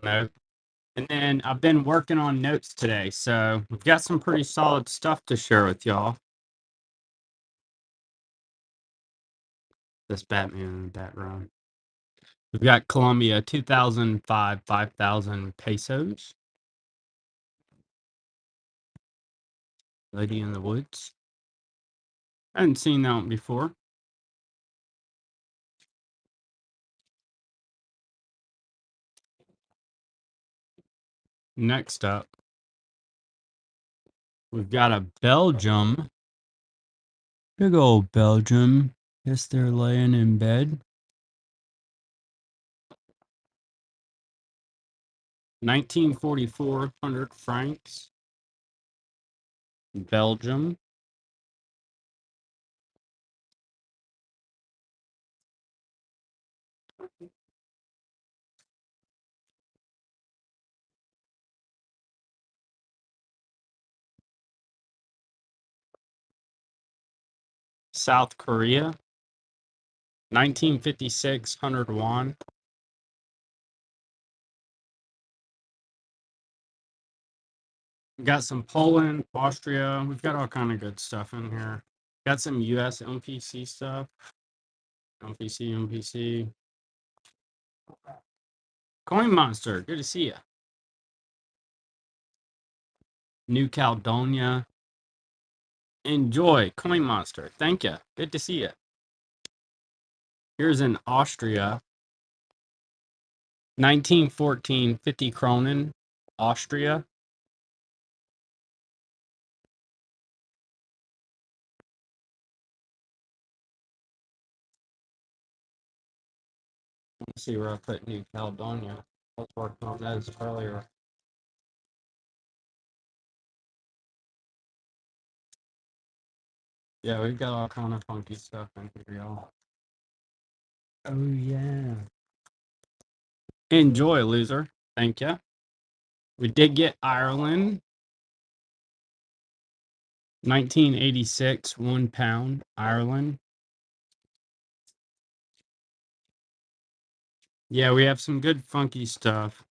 note. And then I've been working on notes today, so we've got some pretty solid stuff to share with y'all. This Batman in the background. We've got Colombia 2005 5,000 pesos. Lady in the Woods. I hadn't seen that one before. Next up, we've got a Belgium. Big old Belgium. Guess they're laying in bed. 1944, 100 francs. Belgium. South Korea. 1956, 100 won. We've got some Poland, Austria. We've got all kind of good stuff in here. Got some US MPC stuff. MPC. Coin Monster, good to see you. New Caledonia. Enjoy, Coin Monster. Thank you. Good to see you. Here's an Austria. 1914, 50 Kronen, Austria. Let's see where I put New Caledonia. I was working on those earlier. Yeah, we've got all kind of funky stuff in here, y'all. Oh, yeah. Enjoy, loser. Thank you. We did get Ireland. 1986, £1, Ireland. Yeah, we have some good funky stuff.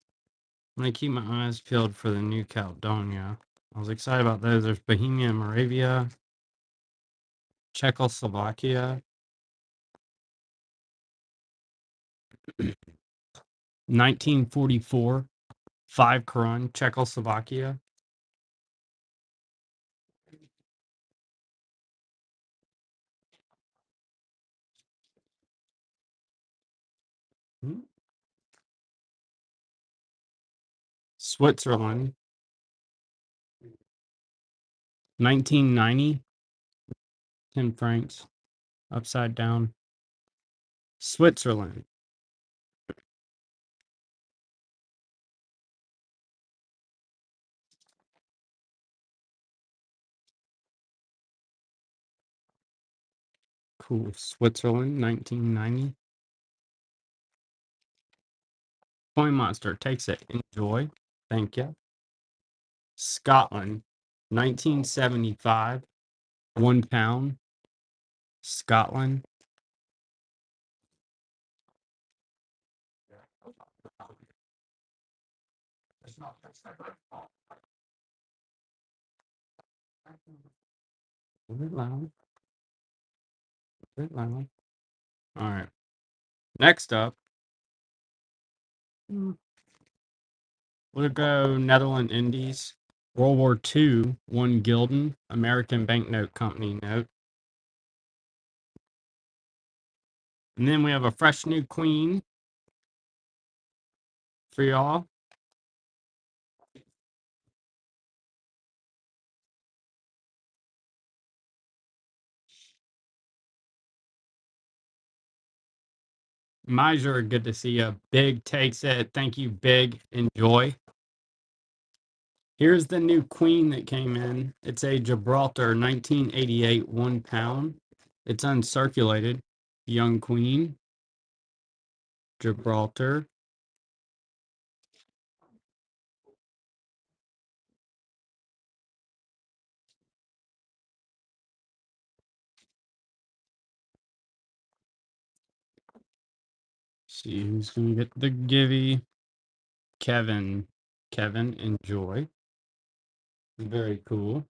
I'm going to keep my eyes peeled for the New Caledonia. I was excited about those. There's Bohemia and Moravia, Czechoslovakia, 1944, 5 Korun, Czechoslovakia. Switzerland, 1990, 10 francs, upside down. Switzerland. Cool. Switzerland, 1990. Coin Monster takes it. Enjoy. Thank you. Scotland, 1975, £1, Scotland. A bit loud. A bit loud. All right. Next up, we'll go Netherlands Indies. World War II, 1 Gulden, American Banknote Company note. And then we have a fresh new queen for y'all. Miser, good to see you. Big takes it. Thank you, Big. Enjoy. Here's the new queen that came in. It's a Gibraltar 1988 £1. It's uncirculated. Young queen. Gibraltar. See who's going to get the givey. Kevin. Kevin, enjoy. Very cool.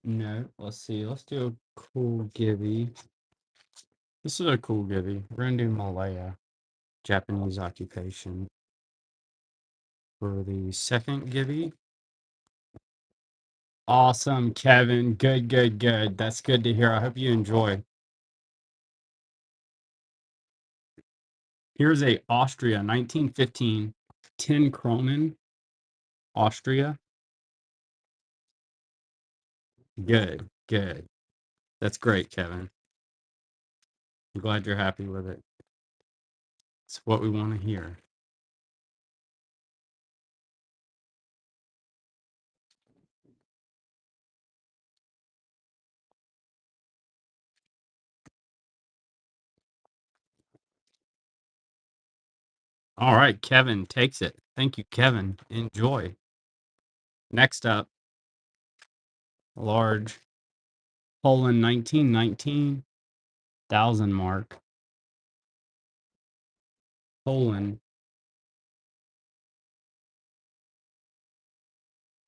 No, let's see. Let's do a cool gibby. This is a cool gibby. We're gonna do Malaya, Japanese occupation. For the second gibby. Awesome, Kevin. Good, good, good. That's good to hear. I hope you enjoy. Here's a Austria, 1915, 10 Kronen, Austria. Good, good. That's great, Kevin. I'm glad you're happy with it. It's what we want to hear. All right, Kevin takes it. Thank you, Kevin. Enjoy. Next up, large Poland 1919, 1,000 mark. Poland.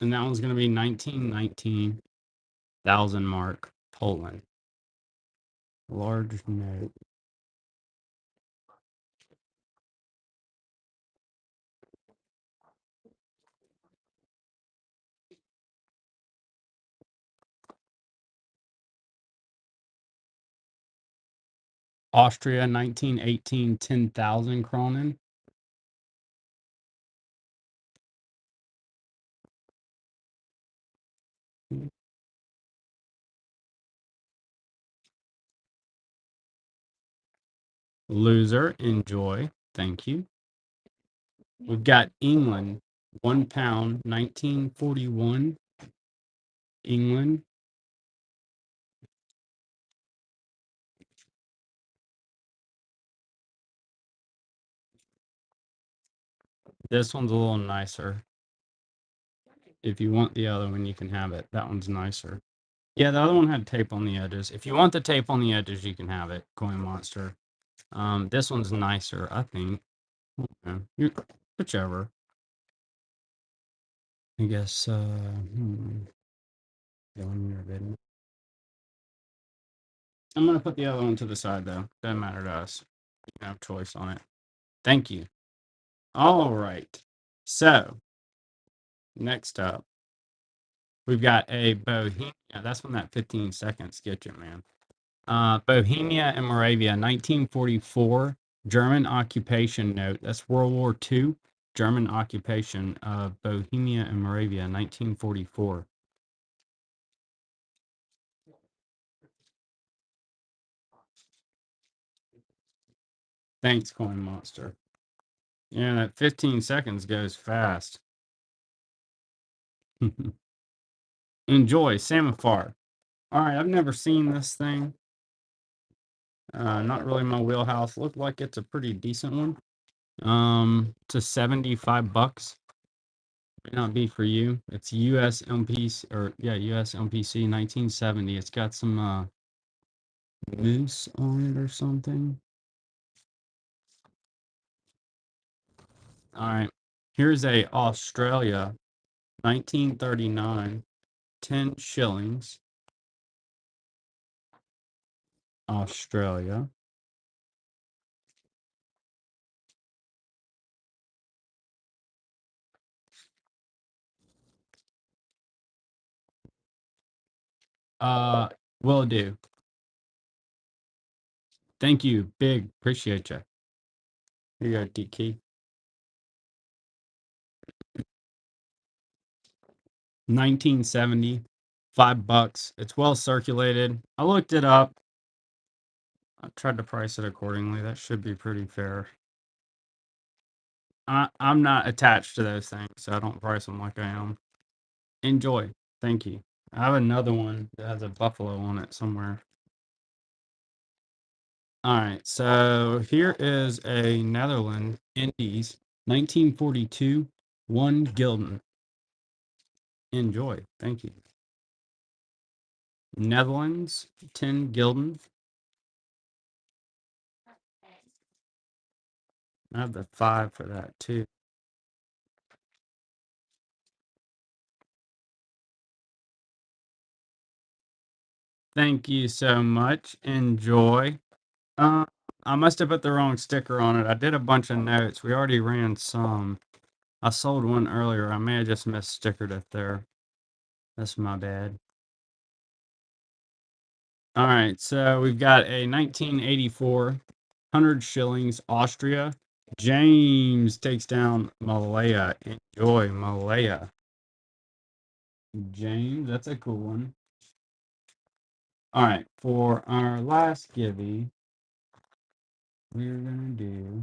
And that one's going to be 1919, 1,000 mark. Poland. Large note. Austria 1918, 10,000 Kronen. Loser, enjoy. Thank you. We've got England, £1, 1941. England. This one's a little nicer. If you want the other one, you can have it. That one's nicer. Yeah, the other one had tape on the edges. If you want the tape on the edges, you can have it. Coin Monster. This one's nicer, I think. Yeah, whichever. I guess. Going your business. I'm gonna put the other one to the side though. Doesn't matter to us. You can have choice on it. Thank you. All right. So next up, we've got a Bohemia. That's when that 15 seconds get you, man. Bohemia and Moravia, 1944, German occupation note. That's World War II, German occupation of Bohemia and Moravia, 1944. Thanks, Coin Monster. Yeah, that 15 seconds goes fast. Enjoy, Semaphore. All right, I've never seen this thing. Not really my wheelhouse. Looked like it's a pretty decent one. To $75. May not be for you. It's USMPC or yeah, USMPC 1970. It's got some moose on it or something. All right. Here's a Australia 1939, 10 shillings. Australia. Will do. Thank you. Big. Appreciate you. Here you go, DK. 1970, $5. It's well circulated. I looked it up. I tried to price it accordingly. That should be pretty fair. I'm not attached to those things, so I don't price them like I am. Enjoy. Thank you. I have another one that has a buffalo on it somewhere. All right, so here is a Netherlands Indies 1942, 1 gulden. Enjoy. Thank you. Netherlands, 10 gulden. I have the 5 for that too. Thank you so much. Enjoy. Uh, I must have put the wrong sticker on it. I did a bunch of notes. We already ran some. I sold one earlier. I may have just misstickered it there. That's my bad. All right, so we've got a 1984 100 shillings Austria. James takes down Malaya. Enjoy Malaya. James, that's a cool one. All right, for our last givey, we're gonna do.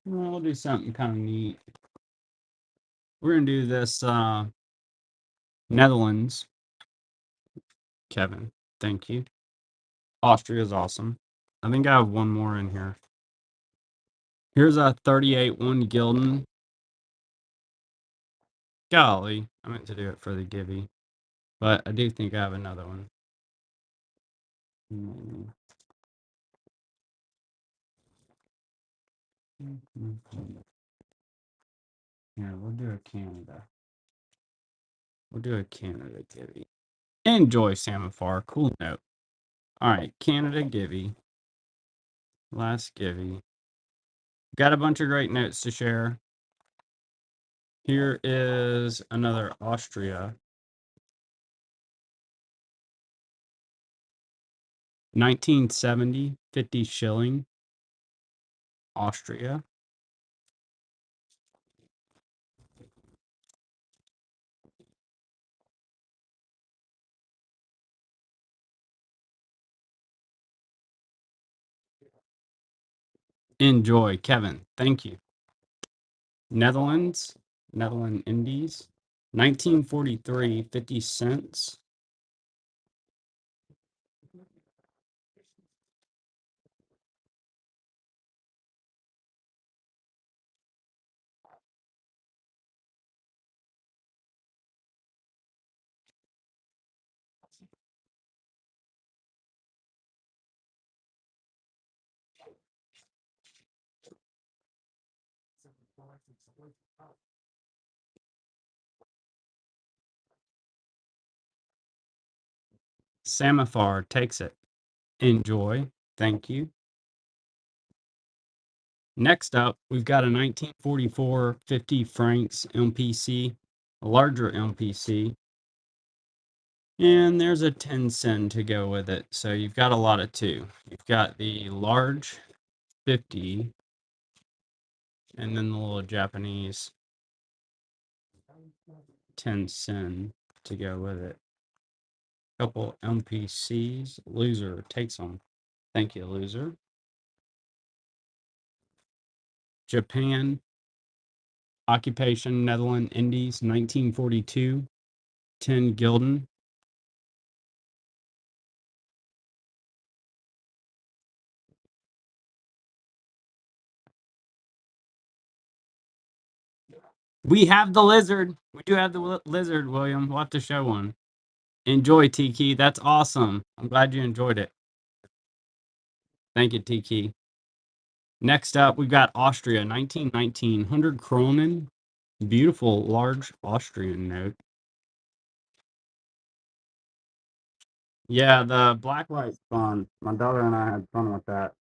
Well, we'll do something kind of neat. We're gonna do this Netherlands. Kevin, thank you. Austria is awesome. I think I have one more in here. Here's a 38 1 Gildan. Golly, I meant to do it for the givey, but I do think I have another one. Here, we'll do a Canada. We'll do a Canada givey. Enjoy Samafar. Cool note. All right, Canada givey. Last givey. Got a bunch of great notes to share. Here is another Austria. 1970, 50 shilling. Austria. Enjoy, Kevin. Thank you. Netherlands. Netherlands Indies. 1943, 50 cents. Samafar takes it. Enjoy. Thank you. Next up, we've got a 1944 50 francs MPC, a larger MPC, and there's a 10 cent to go with it. So you've got a lot of two. You've got the large 50 and then the little Japanese 10 cent to go with it. Couple MPCs. Loser takes them. Thank you, loser. Japan, occupation, Netherlands, Indies, 1942, 10 Gilden. We have the lizard. We do have the lizard, William. We'll have to show one. Enjoy, Tiki. That's awesome. I'm glad you enjoyed it. Thank you, Tiki. Next up, we've got Austria, 1919, 100 Kronen. Beautiful, large Austrian note. Yeah, the black light fun. My daughter and I had fun with that.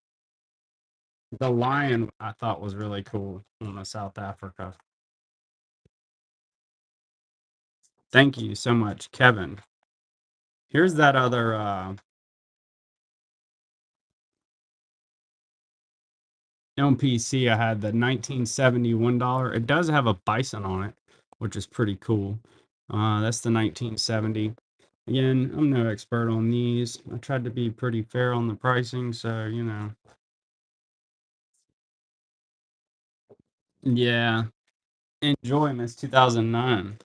The lion I thought was really cool in the South Africa. Thank you so much, Kevin. Here's that other MPC I had, the 1971 dollar. It does have a bison on it, which is pretty cool. That's the 1970. Again, I'm no expert on these. I tried to be pretty fair on the pricing, so you know. Yeah, enjoy, Miss 2009.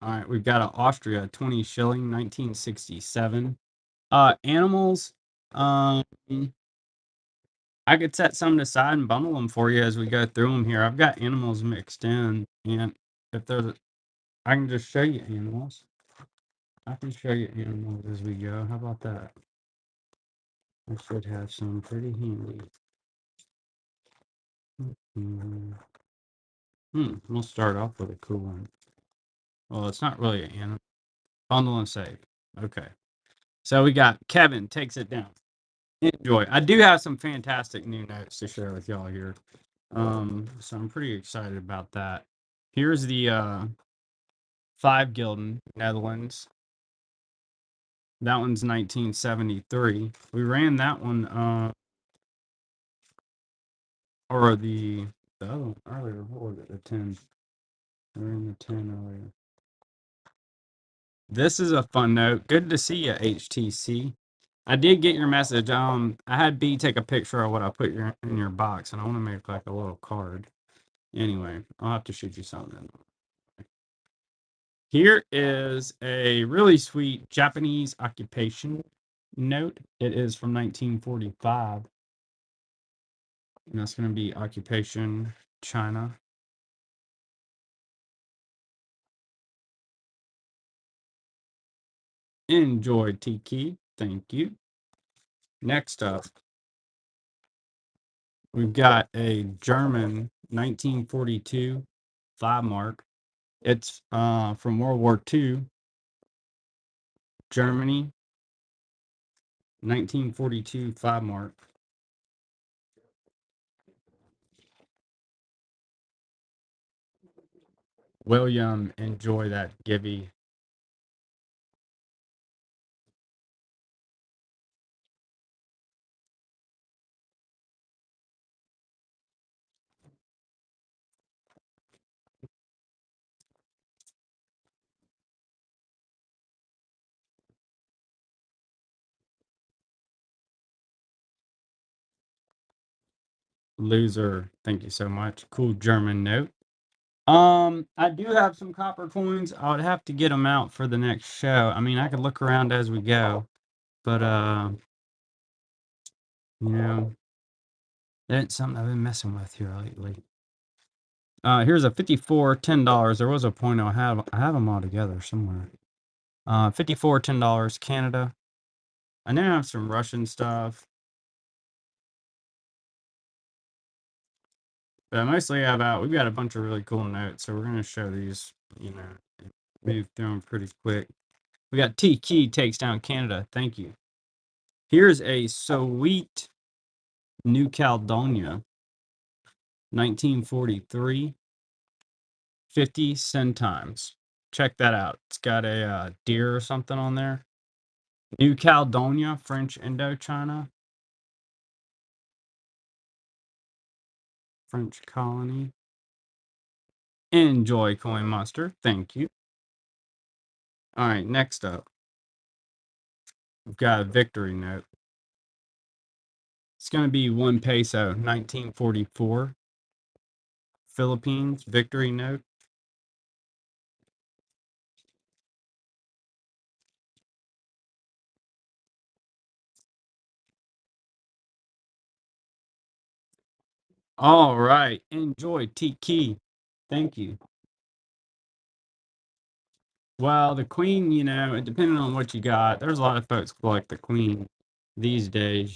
All right, we've got an Austria 20 shilling 1967. Animals. Um, I could set some aside and bundle them for you as we go through them here. I've got animals mixed in, and if there's, I can just show you animals. I can show you animals as we go. How about that? I should have some pretty handy. Mhm. We'll start off with a cool one. Well, it's not really an bundle and save. Okay. So we got Kevin takes it down. Enjoy. I do have some fantastic new notes to share with y'all here. So I'm pretty excited about that. Here's the 5 gulden Netherlands. That one's 1973. We ran that one or the other one earlier. What was it? The 10. We ran the 10 earlier. This is a fun note. Good to see you, HTC. I did get your message. I had B take a picture of what I put in your box, and I want to make like a little card. Anyway, I'll have to shoot you something. Here is a really sweet Japanese occupation note. It is from 1945, and that's going to be occupation China. Enjoy, Tiki. Thank you. Next up, we've got a German 1942 5 mark. It's from World War II, Germany, 1942 5 mark. William, enjoy that Gibby. Loser, thank you so much. Cool German note. I do have some copper coins. I would have to get them out for the next show. I mean, I could look around as we go, but you know, that's something I've been messing with here lately. Here's a 54 $10. There was a point I have them all together somewhere. 54 $10 Canada. I now have some Russian stuff, but I mostly have out. We've got a bunch of really cool notes, so we're gonna show these. Move through them pretty quick. We got T Key takes down Canada. Thank you. Here's a sweet New Caledonia, 1943, 50 centimes. Check that out. It's got a deer or something on there. New Caledonia, French Indochina, French colony. Enjoy, Coin Monster. Thank you. All right, next up, we've got a victory note. It's going to be 1 peso, 1944, Philippines, victory note. All right, enjoy, Tiki. Thank you. Well, the Queen, depending on what you got, there's a lot of folks collect the Queen these days,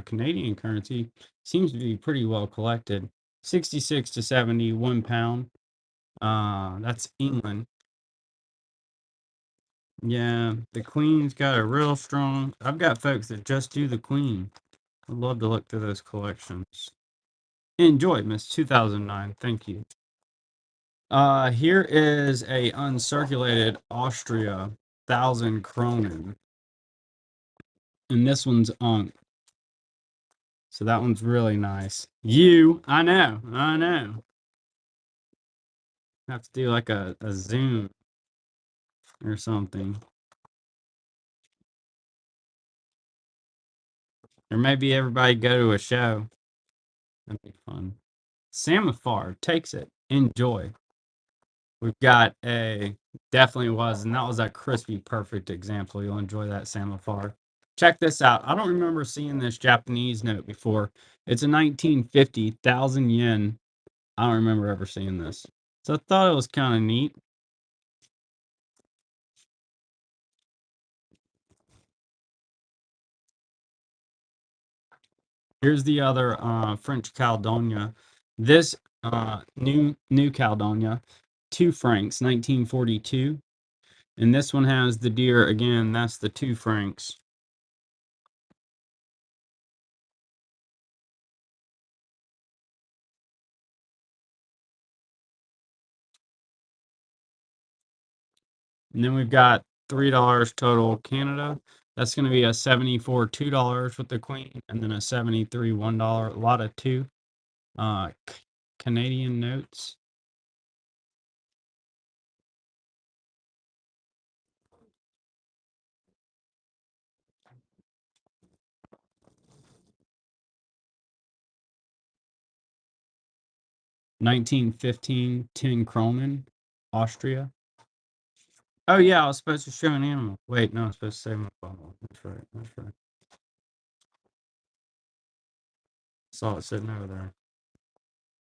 Canadian currency seems to be pretty well collected. 66 to 70, £1. That's England. Yeah, the Queen's got a real strong. I've got folks that just do the Queen. I'd love to look through those collections. Enjoy, Miss 2009. Thank you. Here is a uncirculated Austria 1,000 Kronen. And this one's Unk. So that one's really nice. I know. Have to do like a Zoom or something. Or maybe everybody go to a show. That'd be fun. Samaphar takes it. Enjoy. We've got definitely was, and that was a crispy, perfect example. You'll enjoy that Samaphar. Check this out. I don't remember seeing this Japanese note before. It's a 1950 1,000 yen. I don't remember ever seeing this. So I thought it was kind of neat. Here's the other French Caledonia. This New Caledonia, 2 francs, 1942. And this one has the deer again. That's the 2 francs. And then we've got $3 total Canada. That's going to be a 74 $2 with the Queen, and then a 73 $1. A lot of two. Canadian notes. $19.15 10 Kronen, Austria. Oh yeah, I was supposed to show an animal. Wait, no, I was supposed to say my bottle. That's right. That's right. Saw it sitting over there.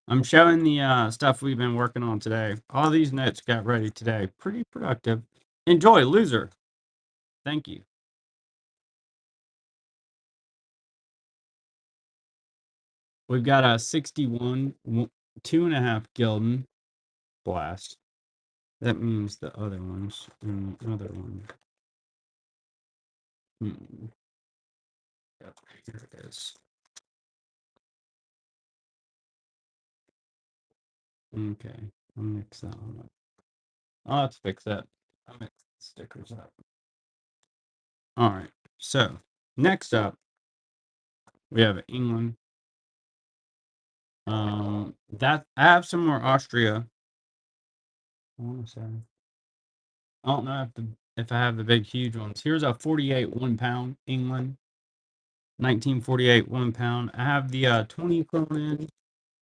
I'm showing the stuff we've been working on today. All these notes got ready today. Pretty productive. Enjoy, loser. Thank you. We've got a 61 2.5 Gilden blast. That means the other ones and the other one. Yep, here it is. Okay, I'll mix that one up. I'll have to fix that. I'll mix the stickers up. All right. So next up, we have England. That I have some more Austria. I want to say. I don't know if I have the big huge ones. Here's a 48 1 pound England. 1948 1 pound. I have the 20 Cronin.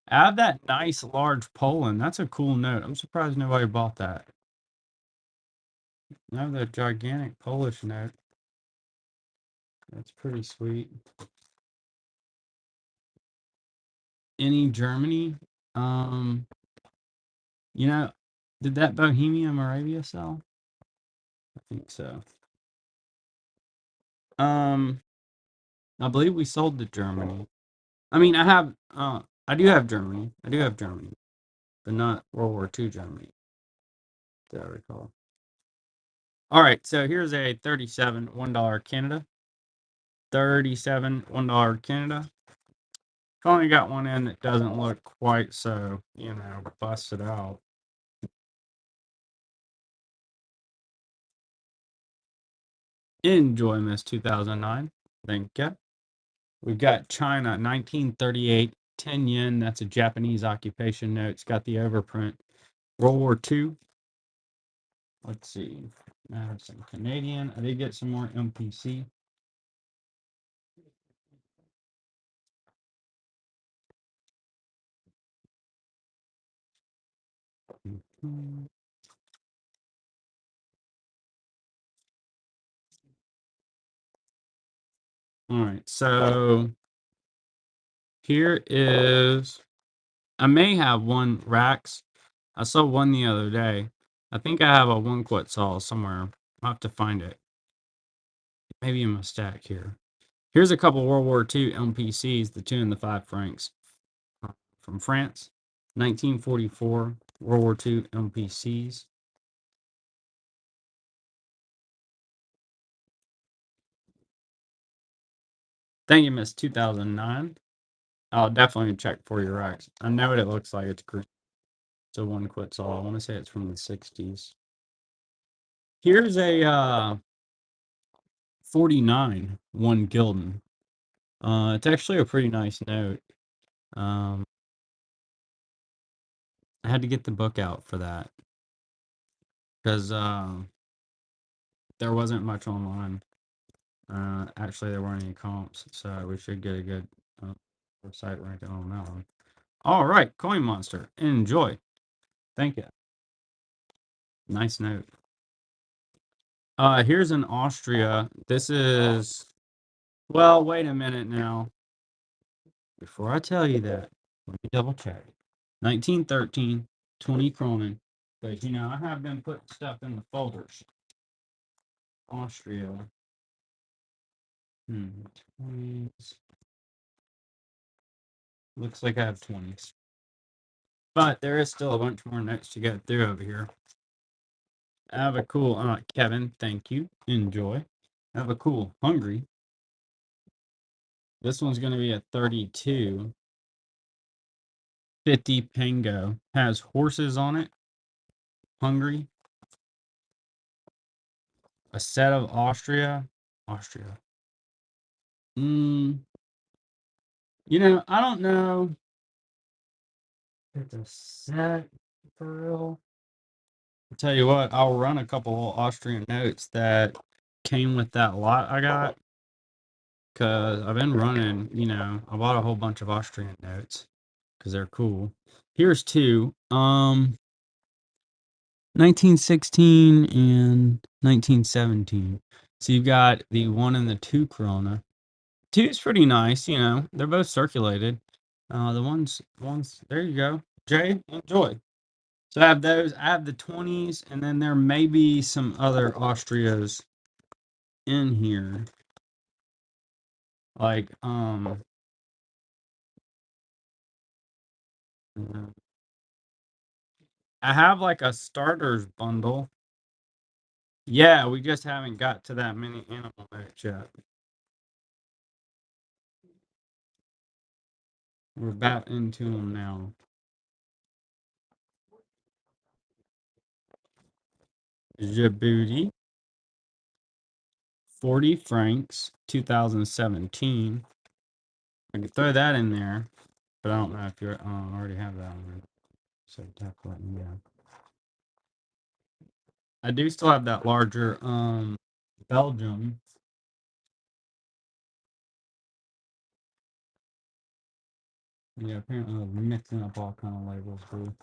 I have that nice large Poland. That's a cool note. I'm surprised nobody bought that. I have the gigantic Polish note. That's pretty sweet. Any Germany? Um, you know, did that Bohemia Moravia sell? I think so. Um, I believe we sold to Germany. I mean, I do have Germany. I do have Germany, but not World War II Germany, that I recall. All right, so here's a 37 $1 Canada. 37 $1 Canada. Only got one in that doesn't look quite so, busted out. Enjoy, Miss 2009. Thank you. We've got China, 1938, 10 yen. That's a Japanese occupation note. It's got the overprint. World War II. Let's see. I have some Canadian. I did get some more MPC. Mhm. All right, so here is, I may have one Rax. I saw one the other day. I think I have a one Quetzal somewhere. I'll have to find it. Maybe in my stack here. Here's a couple World War II MPCs, the 2 and the 5 francs from France. 1944 World War II MPCs. Thank you, Miss 2009. I'll definitely check for your Rax. I know what it looks like. It's green. It's a one Quetzal. I want to say it's from the 60s. Here's a 49 1 Gilden. It's actually a pretty nice note. Um, I had to get the book out for that because there wasn't much online. Actually, there weren't any comps, so we should get a good site ranking on that one. All right, Coin Monster, enjoy. Thank you. Nice note. Here's an Austria. This is, well, wait a minute now. Before I tell you that, let me double check. 1913, 20 Kronen. Because, I have been putting stuff in the folders. Austria. 20s. Looks like I have 20s. But there is still a bunch more notes to go through over here. I have a cool Kevin, thank you. Enjoy. I have a cool Hungry. This one's gonna be a 32. 50 Pango. Has horses on it. Hungry. A set of Austria. Austria. I don't know if it's a set for real. I'll tell you what, I'll run a couple Austrian notes that came with that lot I got. Because I've been running, I bought a whole bunch of Austrian notes because they're cool. Here's two. 1916 and 1917. So you've got the 1 and the 2 Corona. 2 is pretty nice, they're both circulated. The ones, there you go. Jay, enjoy. So I have those. I have the 20s, and then there may be some other Austrias in here. Like, I have like a starters bundle. Yeah, we just haven't got to that many animal notes yet. We're about into them now. Djibouti, 40 francs, 2017. I could throw that in there, but I don't know if you already have that one. So definitely, yeah. I do still have that larger Belgium. Yeah, apparently we're mixing up all kind of labels too.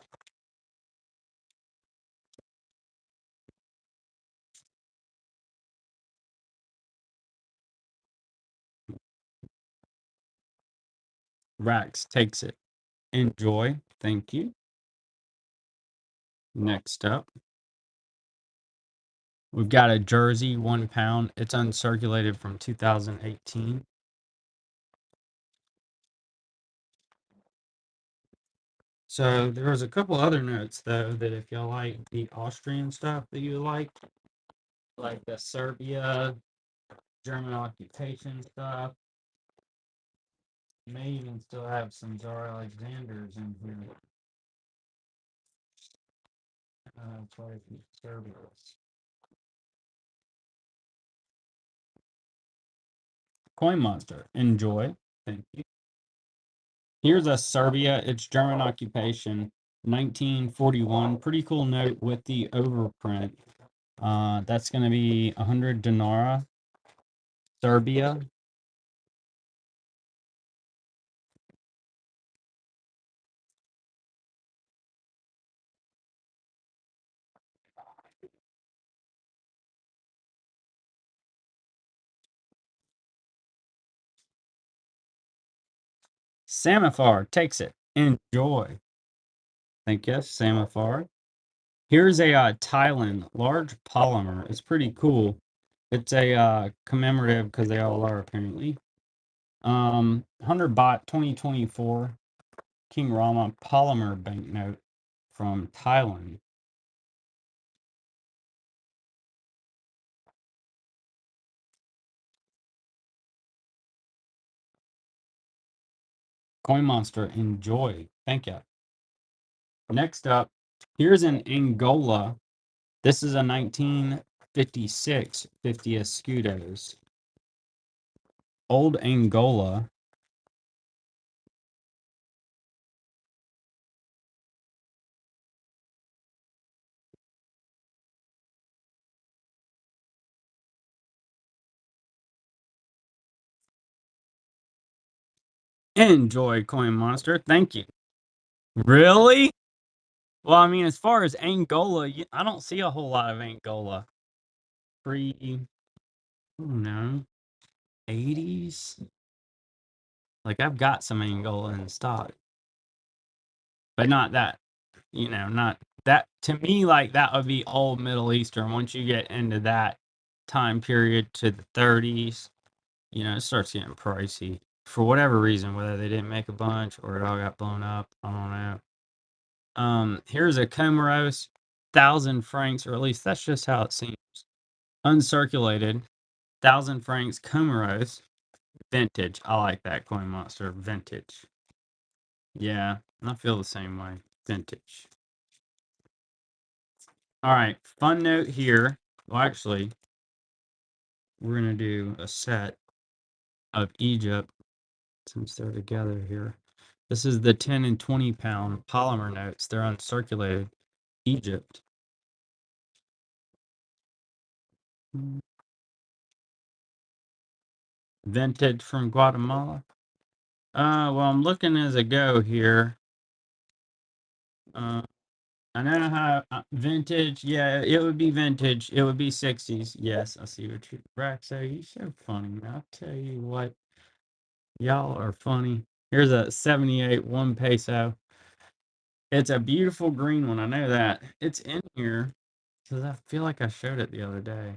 Rax takes it. Enjoy. Thank you. Next up, we've got a jersey, 1 pound. It's uncirculated from 2018. So there was a couple other notes though that if y'all like the Austrian stuff that you like the Serbia, German occupation stuff, may even still have some Tsar Alexanders in here. Sorry, Serbias. Coin Monster. Enjoy. Thank you. Here's a Serbia. It's German occupation, 1941. Pretty cool note with the overprint. That's going to be 100 dinara. Serbia. Samaphar takes it. Enjoy. Thank you, Samaphar. Here's a Thailand large polymer. It's pretty cool. It's a commemorative because they all are apparently. 100 baht 2024 King Rama polymer banknote from Thailand. Coin Monster, enjoy. Thank you. Next up, here's an Angola. This is a 1956 50 escudos. Old Angola. Enjoy, Coin Monster. Thank you. Really? Well, I mean, as far as Angola, I don't see a whole lot of Angola. Pre, oh no, 80s. Like I've got some Angola in stock, but not that. Not that. To me, like that would be old Middle Eastern. Once you get into that time period to the 30s, it starts getting pricey for whatever reason. Whether they didn't make a bunch or it all got blown up, I don't know. Here's a Comoros, 1,000 francs, or at least that's just how it seems. Uncirculated, 1,000 francs Comoros, vintage. I like that coin monster, vintage. Yeah, I feel the same way. Vintage. All right, fun note here. Well, actually, we're gonna do a set of Egypt since they're together here. This is the 10 and 20 pound polymer notes. They're uncirculated. Egypt. Vintage from Guatemala. Well, I'm looking as a go here. I know how vintage. Yeah, it would be vintage. It would be 60s. Yes, I see what you. Raxo, you so funny, man. I'll tell you what, y'all are funny. Here's a 78 1 peso. It's a beautiful green one. I know that. It's in here because I feel like I showed it the other day.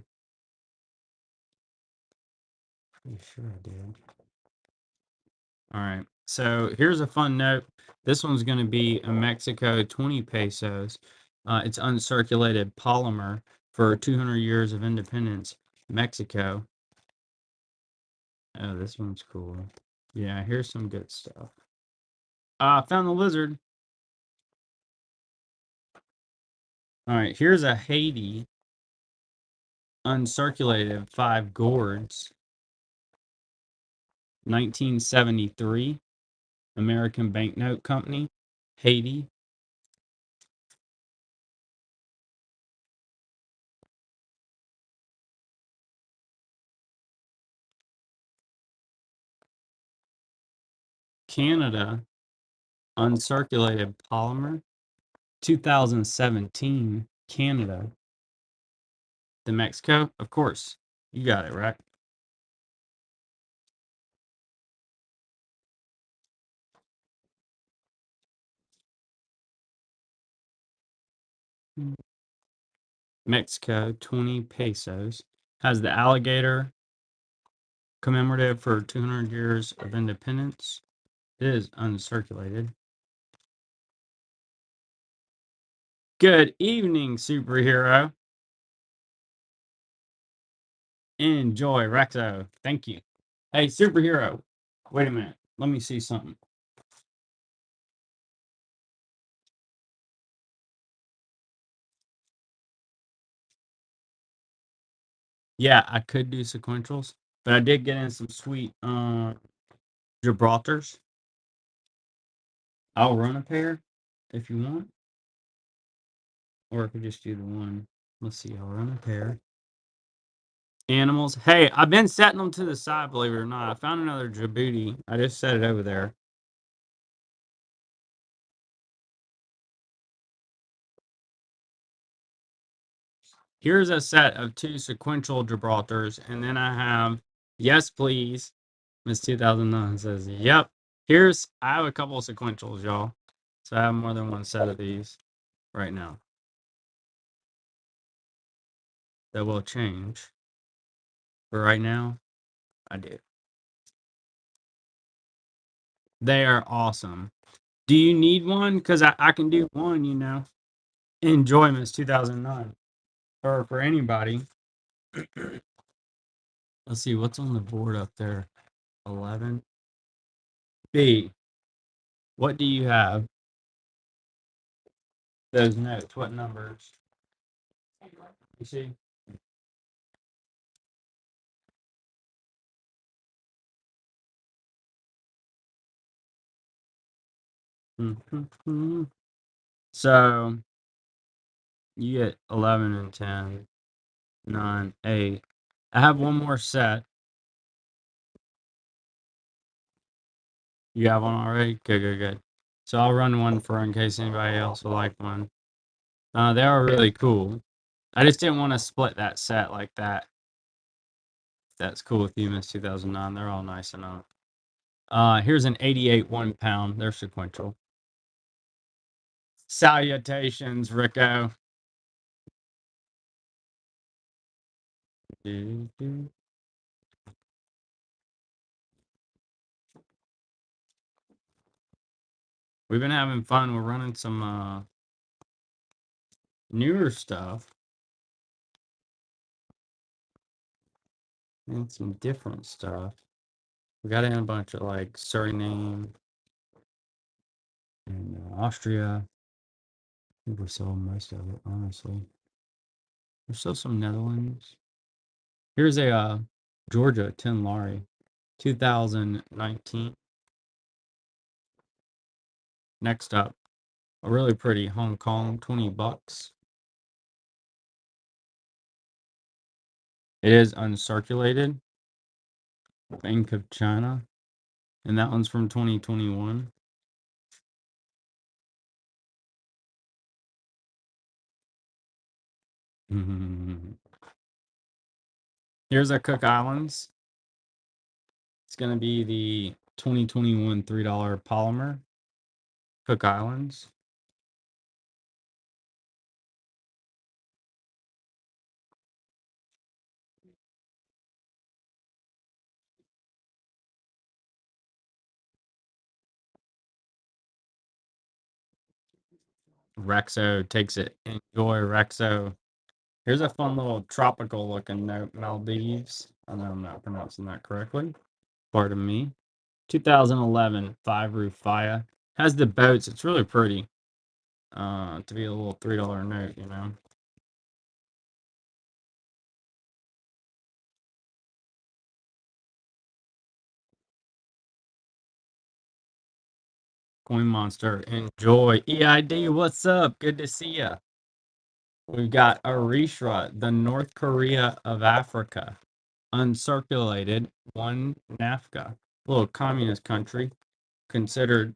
Pretty sure I did. All right. So here's a fun note. This one's going to be a Mexico 20 pesos. It's uncirculated polymer for 200 years of independence. Mexico. Oh, this one's cool. Yeah, here's some good stuff. Found the lizard. All right, here's a Haiti uncirculated 5 gourds. 1973. American Banknote Company. Haiti. Canada uncirculated polymer. 2017, Canada. The Mexico, of course. You got it, right? Mexico, 20 pesos. Has the alligator commemorative for 200 years of independence. It is uncirculated. Good evening, superhero. Enjoy, Rexo. Thank you. Hey, superhero. Wait a minute. Let me see something. Yeah, I could do sequentials, but I did get in some sweet Gibraltars. I'll run a pair if you want, or I could just do the one. Let's see. I'll run a pair. Animals. Hey, I've been setting them to the side, believe it or not. I found another Djibouti. I just set it over there. Here's a set of 2 sequential Gibraltars, and then I have, yes, please. Miss 2009 says, yep. I have a couple of sequentials, y'all. So I have more than one set of these right now. That will change. But right now, I do. They are awesome. Do you need one? Because I can do one, Enjoy Miss 2009. Or for anybody. Let's see, what's on the board up there? 11. B, what do you have? Those notes, what numbers? You see? So you get 11 and 10, 9, 8. I have one more set. You have one already? Good, good, good. So I'll run one for in case anybody else would like one. They are really cool. I just didn't want to split that set like that. That's cool with you, Miss 2009. They're all nice enough. Here's an 88 1 pound. They're sequential. Salutations, Rico. We've been having fun. We're running some newer stuff and some different stuff. We got in a bunch of like Suriname and Austria. I think we sold most of it, honestly. There's still some Netherlands. Here's a Georgia 10 Lari, 2019. Next up, a really pretty Hong Kong, $20. It is uncirculated, Bank of China, and that one's from 2021. Here's a Cook Islands. It's going to be the 2021 $3 polymer, Cook Islands. Rexo takes it. Enjoy Rexo. Here's a fun little tropical looking note, Maldives. I know I'm not pronouncing that correctly. Pardon me. 2011 5 roof fire. Has the boats. It's really pretty. To be a little $3 note, you know. Coin Monster. Enjoy. EID, what's up? Good to see ya. We've got Eritrea, the North Korea of Africa. Uncirculated, one NAFTA. Little communist country. Considered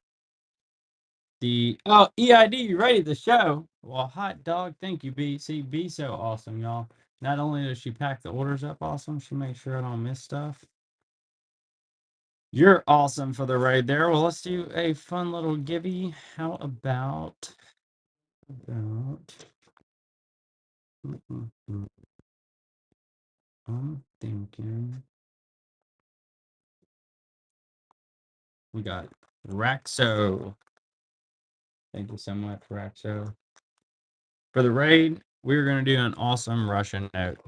the EID, you ready the show? Well, hot dog, thank you, BC. Be so awesome, y'all. Not only does she pack the orders up awesome, she makes sure I don't miss stuff. You're awesome for the raid there. Well, let's do a fun little givey. How about I'm thinking we got Raxo. Thank you so much, Raxo. For the raid, we're going to do an awesome Russian note.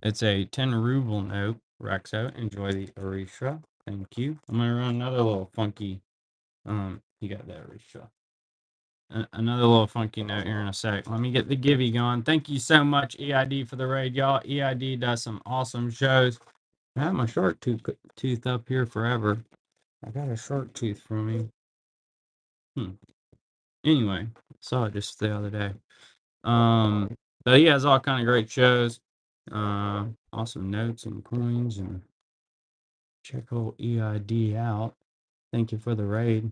It's a 10 ruble note. Raxo, enjoy the Orisha. Thank you. I'm going to run another little funky. You got that, Orisha. Another little funky note here in a sec. Let me get the givey going. Thank you so much, EID, for the raid, y'all. EID does some awesome shows. I have my shark tooth up here forever. I got a shark tooth from him. Anyway, saw it just the other day. But he has all kind of great shows. Awesome notes and coins, and check old EID out. Thank you for the raid.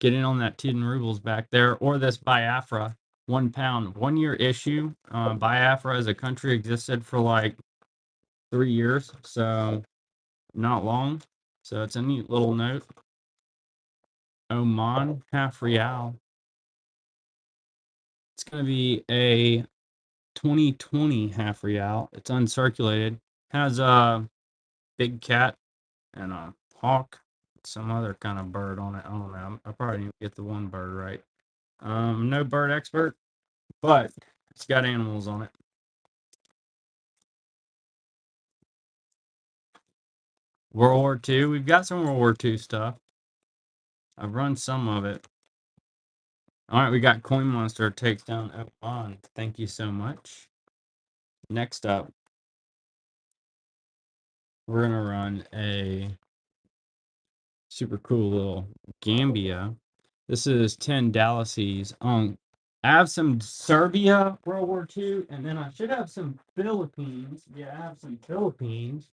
Get in on that 10 rubles back there, or this Biafra, £1, 1 year issue. Biafra as a country existed for like 3 years, so not long. So it's a neat little note. Oman, half real. It's going to be a 2020 half real. It's uncirculated. Has a big cat and a hawk, some other kind of bird on it. I don't know. I probably didn't get the one bird right. No bird expert, but it's got animals on it. World War II. We've got some World War II stuff. I've run some of it. All right, we got Coin Monster takes down Oman. Thank you so much. Next up, we're gonna run a super cool little Gambia. This is 10 Dallases. I have some Serbia World War II, and then I should have some Philippines. Yeah, I have some Philippines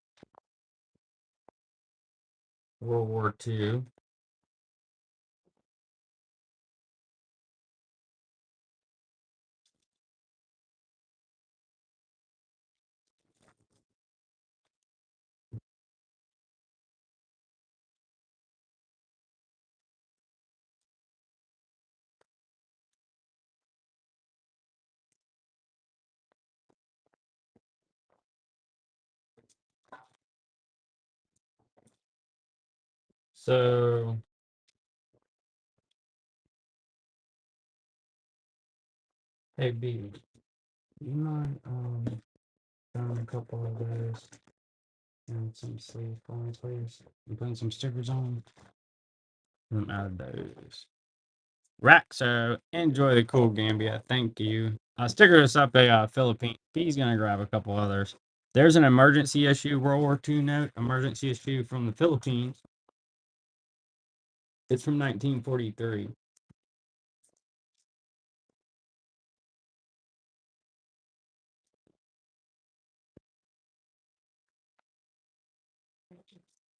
World War II. So Hey B, you mind throwing a couple of those and some sleeve for me, please? And putting some stickers on them out of those. Raxo, enjoy the cool Gambia. Thank you. Sticker us up a Philippine. B's gonna grab a couple others. There's an emergency issue, World War II note, emergency issue from the Philippines. It's from 1943.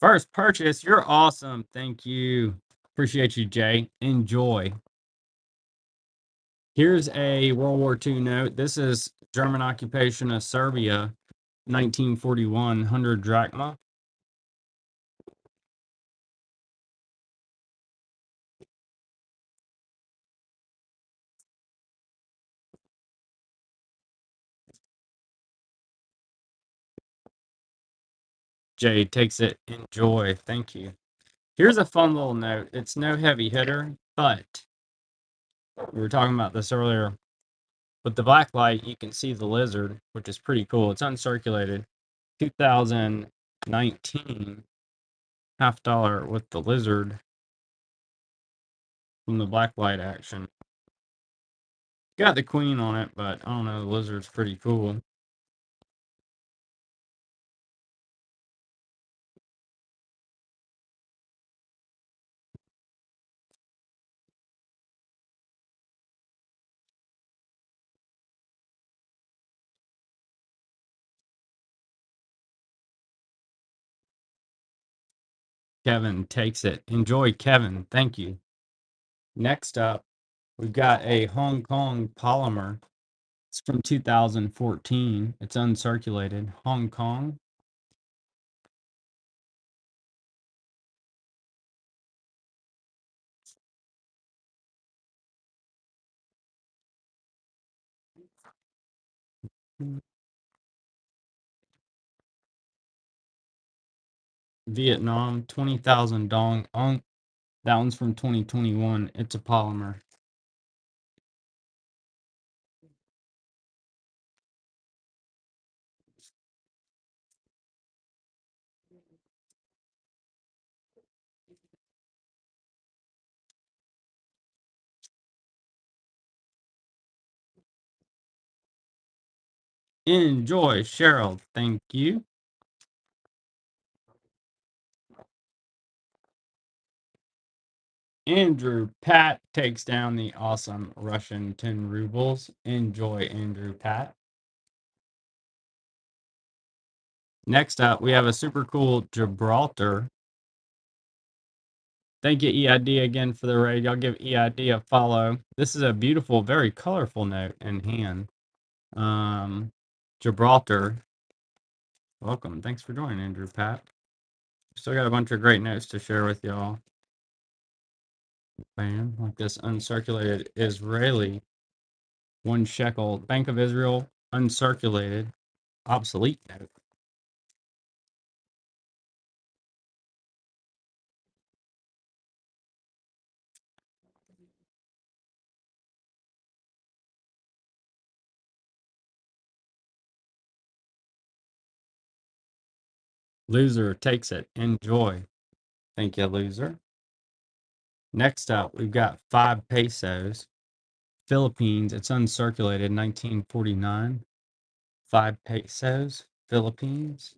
First purchase, you're awesome. Thank you. Appreciate you, Jay. Enjoy. Here's a World War II note. This is German occupation of Serbia, 1941, 100 drachma. Jay takes it. Enjoy. Thank you. Here's a fun little note. It's no heavy hitter, but we were talking about this earlier. With the black light, you can see the lizard, which is pretty cool. It's uncirculated. 2019 $50 with the lizard from the black light action. Got the queen on it, but I don't know. The lizard's pretty cool. Kevin takes it. Enjoy, Kevin. Thank you. Next up, we've got a Hong Kong polymer. It's from 2014. It's uncirculated. Hong Kong. Vietnam, 20,000 dong. That one's from 2021. It's a polymer. Enjoy, Cheryl. Thank you. Andrew Pat takes down the awesome Russian 10 rubles. Enjoy, Andrew Pat. Next up, we have a super cool Gibraltar. Thank you, EID, again for the raid. Y'all give EID a follow. This is a beautiful, very colorful note in hand. Gibraltar. Welcome. Thanks for joining, Andrew Pat. Still got a bunch of great notes to share with y'all. Bam, like this uncirculated Israeli 1 shekel Bank of Israel uncirculated obsolete note. Loser takes it. Enjoy. Thank you, loser. Next up, we've got 5 pesos. Philippines. It's uncirculated, 1949. 5 pesos. Philippines.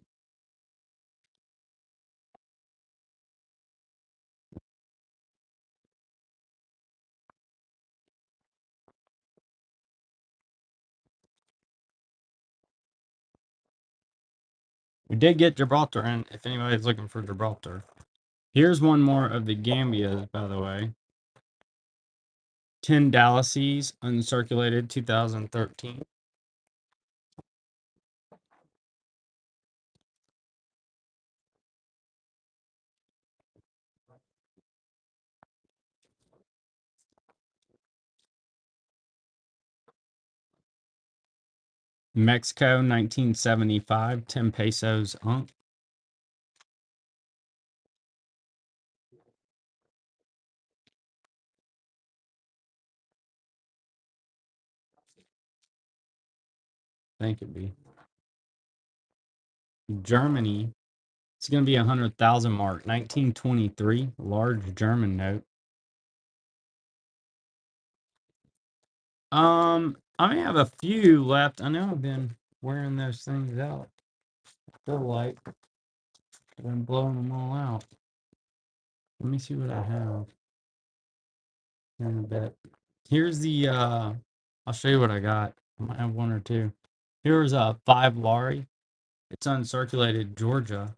We did get Gibraltar in, if anybody's looking for Gibraltar. Here's one more of the Gambias, by the way. 10 Dallases, uncirculated, 2013. Mexico, 1975, 10 pesos. think it'd be. Germany. It's going to be 100,000 mark. 1923, large German note. I may have a few left. I know I've been wearing those things out. I feel like I've been blowing them all out. Let me see what I have here in a bit. Here's the I'll show you what I got. I might have one or two. Here's a 5 Lari. It's uncirculated Georgia.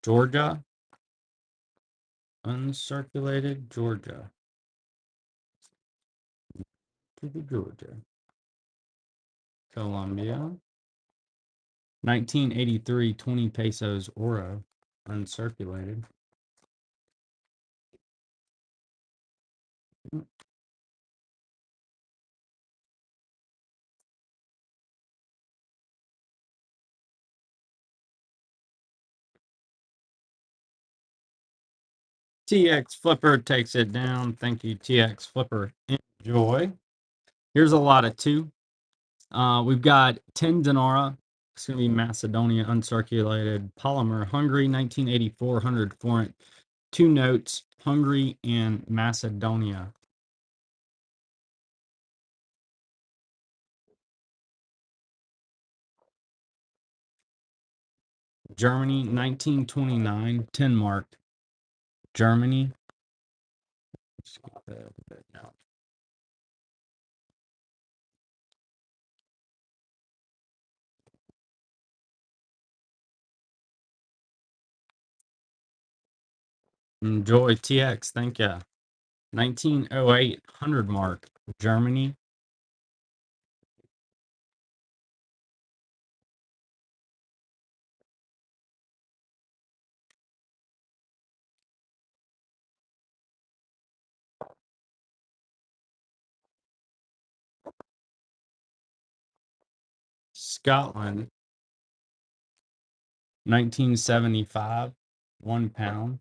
Georgia. Uncirculated Georgia. To the Georgia. Colombia. 1983, 20 pesos oro. Uncirculated. TX Flipper takes it down. Thank you, TX Flipper. Enjoy. Here's a lot of two. We've got 10 Dinara. It's going to be Macedonia, uncirculated. Polymer, Hungary, 1984, 100 forint. 2 notes, Hungary and Macedonia. Germany, 1929, 10 mark. Germany. Let's get that a bit now. Enjoy TX. Thank you. 1908, 100 mark. Germany. Scotland. 1975, 1 pound.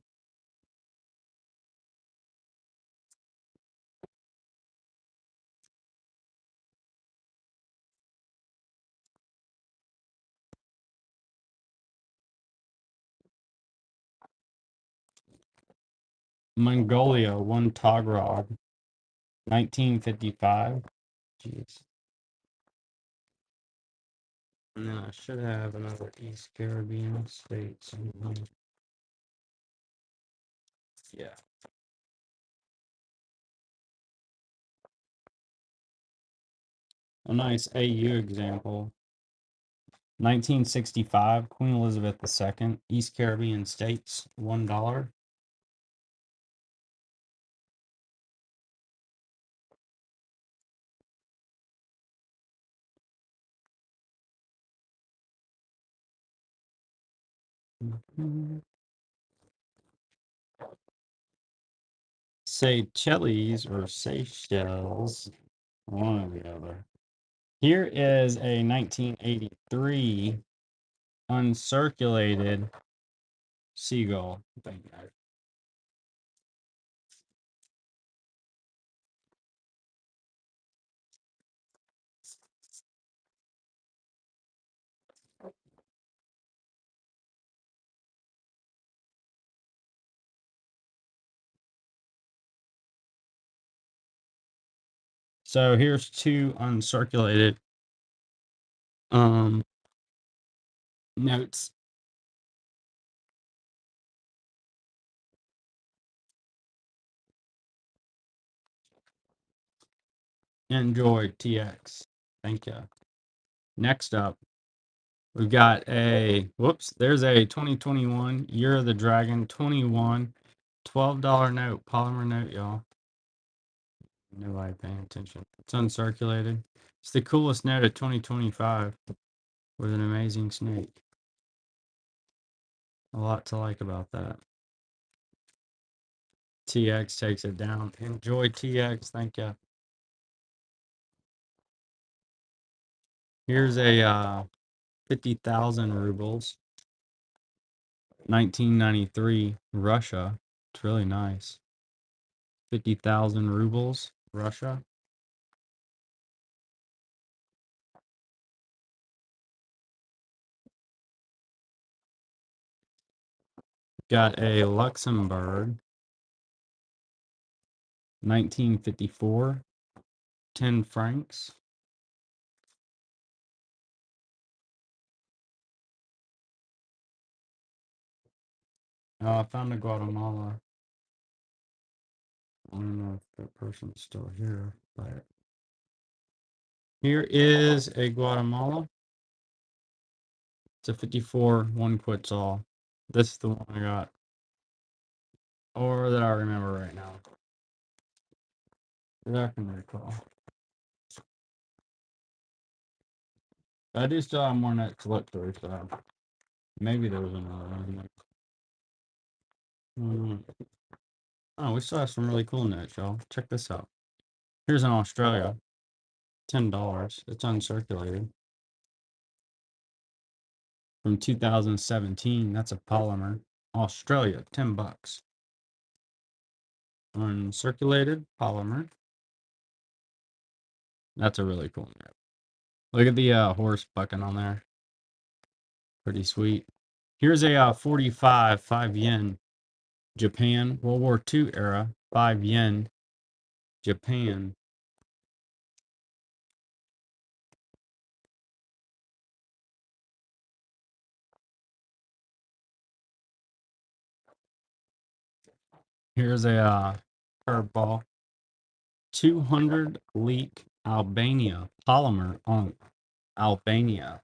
Mongolia, 1 Togrog. 1955. Jeez. And then I should have another East Caribbean state somewhere. Yeah. A nice AU example. 1965, Queen Elizabeth II, East Caribbean states, $1. Seychelles or Seychelles, one or the other. Here is a 1983 uncirculated seagull. So here's 2 uncirculated notes. Enjoy TX. Thank you. Next up, we've got a there's a 2021 Year of the Dragon 21 $12 note, polymer note, y'all. Nobody paying attention. It's uncirculated. It's the coolest note of 2025 with an amazing snake. A lot to like about that. TX takes it down. Enjoy TX. Thank you. Here's a 50,000 rubles. 1993 Russia. It's really nice. 50,000 rubles, Russia. Got a Luxembourg, 1954, 10 francs. I found a Guatemala. I don't know if that person's still here, but here is a Guatemala. It's a 54, one quits all. This is the one I got, or that I remember right now. That I can recall. I do still have more net to look through, so maybe there was another one. Oh, we still have some really cool nets, y'all. Check this out. Here's an Australia, $10. It's uncirculated from 2017. That's a polymer. Australia, $10. Uncirculated polymer. That's a really cool net. Look at the horse bucking on there. Pretty sweet. Here's a 45, 5 yen. Japan, World War II era, 5 yen. Japan. Here's a curveball. 200 leak Albania polymer on Albania.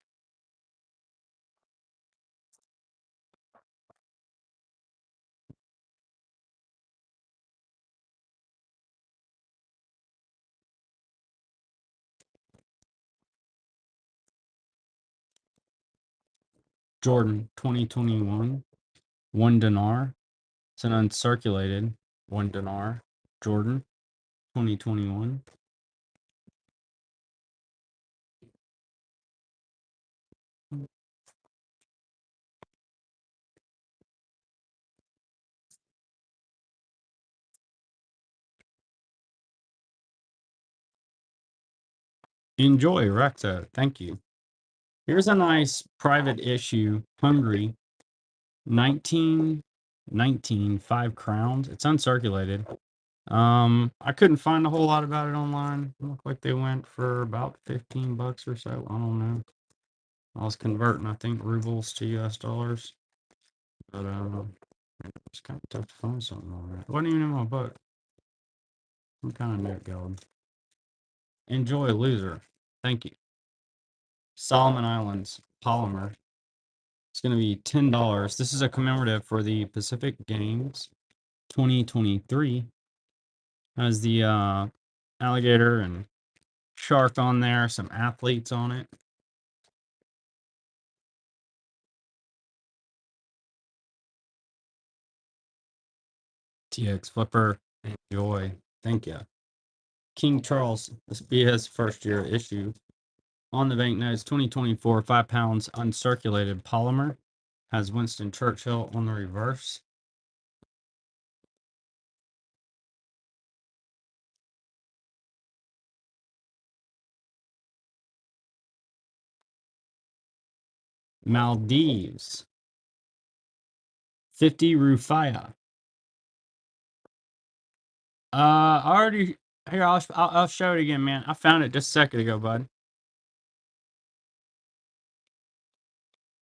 Jordan 2021, 1 dinar. It's an uncirculated 1 dinar. Jordan 2021. Enjoy, Recto. Thank you. Here's a nice private issue, Hungary, 1919, 5 crowns. It's uncirculated. I couldn't find a whole lot about it online. It looked like they went for about $15 or so. I don't know. I was converting, I think, rubles to US dollars. But it's kind of tough to find something on that. It wasn't even in my book. I'm kind of net going. Enjoy, loser. Thank you. Solomon Islands polymer. It's going to be $10. This is a commemorative for the Pacific Games 2023. Has the alligator and shark on there, some athletes on it. TX Flipper, enjoy. Thank you. King Charles, this will be his first year issue. On the banknotes, 2024, 5 pounds uncirculated polymer. Has Winston Churchill on the reverse. Maldives, 50 Rufia. I already, here, I'll show it again, man. I found it just a second ago, bud.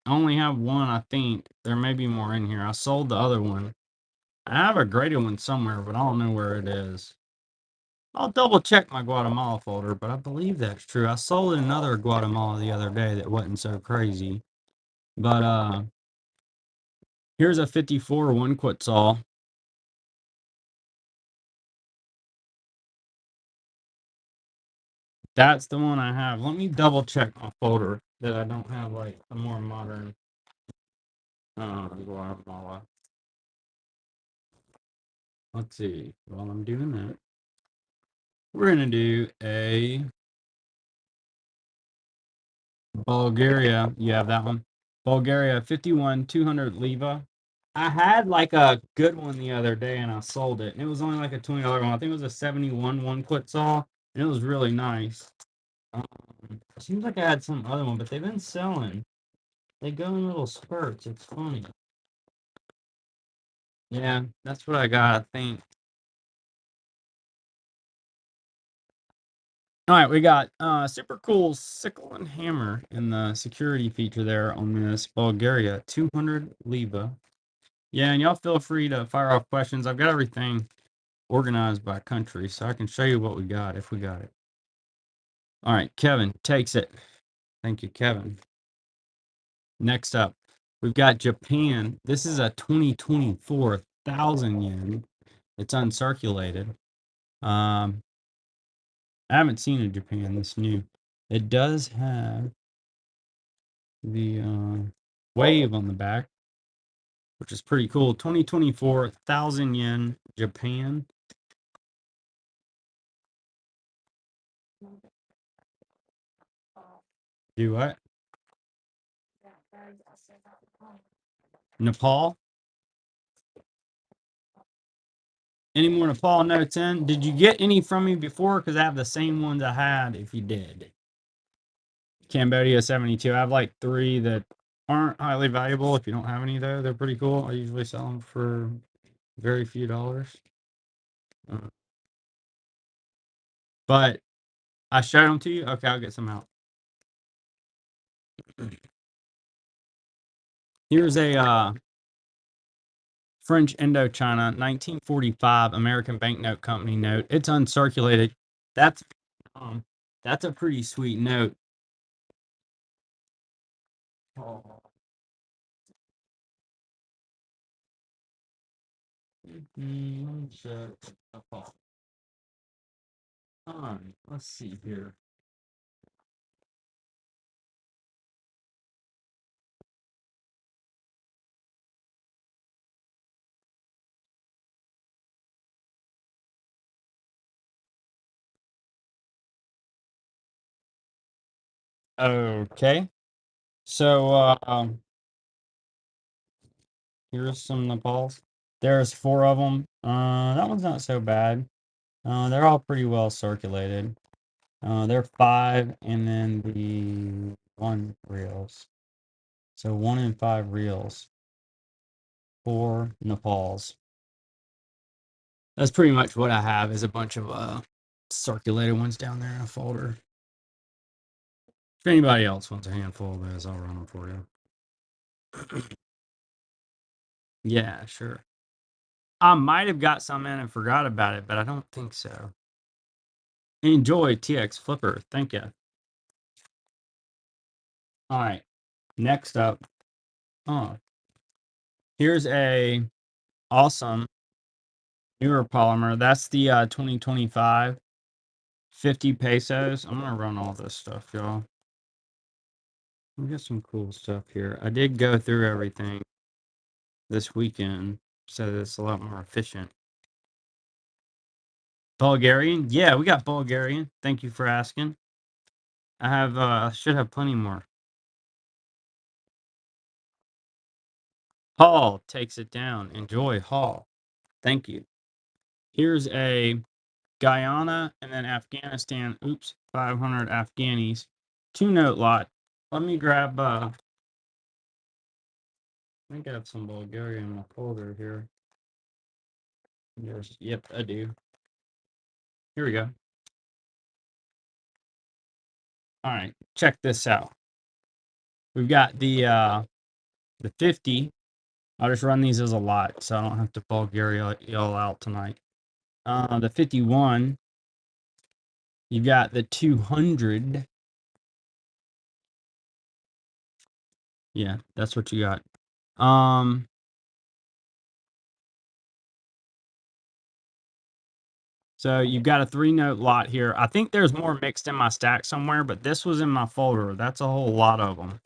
I only have one, I think. There may be more in here. I sold the other one. I have a graded one somewhere, but I don't know where it is. I'll double check my Guatemala folder, but I believe that's true. I sold another Guatemala the other day that wasn't so crazy. But here's a 54 one Quetzal. That's the one I have. Let me double check my folder that I don't have like a more modern Guatemala. Let's see. While I'm doing that, we're gonna do a Bulgaria. You have that one. Bulgaria 51 200 leva. I had like a good one the other day and I sold it. And it was only like a $20 one. I think it was a 71 one Quetzal. And it was really nice. Seems like I had some other one, but they've been selling. They go in little spurts. It's funny. Yeah, that's what I got, I think. All right, we got super cool sickle and hammer in the security feature there on this Bulgaria 200 leva. Yeah, and y'all feel free to fire off questions. I've got everything organized by country, so I can show you what we got if we got it. All right, Kevin takes it. Thank you, Kevin. Next up, we've got Japan. This is a 2024 1,000 yen. It's uncirculated. Um, I haven't seen a Japan this new. It does have the wave on the back, which is pretty cool. 2024 1,000 yen Japan. Do what? Nepal? Any more Nepal notes in? Did you get any from me before? Because I have the same ones I had if you did. Cambodia 72. I have like three that aren't highly valuable. If you don't have any, though, they're pretty cool. I usually sell them for very few dollars. But I showed them to you. Okay, I'll get some out. Here's a French Indochina 1945 American Banknote Company note. It's uncirculated. That's um, that's a pretty sweet note. Oh. Let's see here. Okay, so here's some Nepals. There's four of them. That one's not so bad. They're all pretty well circulated. They're five, and then the one reels. So 1 in 5 reels. 4 Nepals. That's pretty much what I have. Is a bunch of circulated ones down there in a folder. If anybody else wants a handful of those, I'll run them for you. Yeah, sure. I might have got some in and forgot about it, but I don't think so. Enjoy TX Flipper. Thank you. All right. Next up, oh, here's a awesome newer polymer. That's the 2025 50 pesos. I'm gonna run all this stuff, y'all. We got some cool stuff here. I did go through everything this weekend, so it's a lot more efficient. Bulgarian? Yeah, we got Bulgarian. Thank you for asking. I have should have plenty more. Hall takes it down. Enjoy Hall. Thank you. Here's a Guyana and then Afghanistan. Oops, 500 Afghanis. 2 note lot. Let me grab I think I have some Bulgarian in my folder here. Yes, yep, I do. Here we go. All right, check this out. We've got the 50. I'll just run these as a lot, so I don't have to Bulgaria y'all out tonight. The 51. You got the 200. Yeah, that's what you got. Um, so you've got a 3 note lot here. I think there's more mixed in my stack somewhere, but this was in my folder. That's a whole lot of them.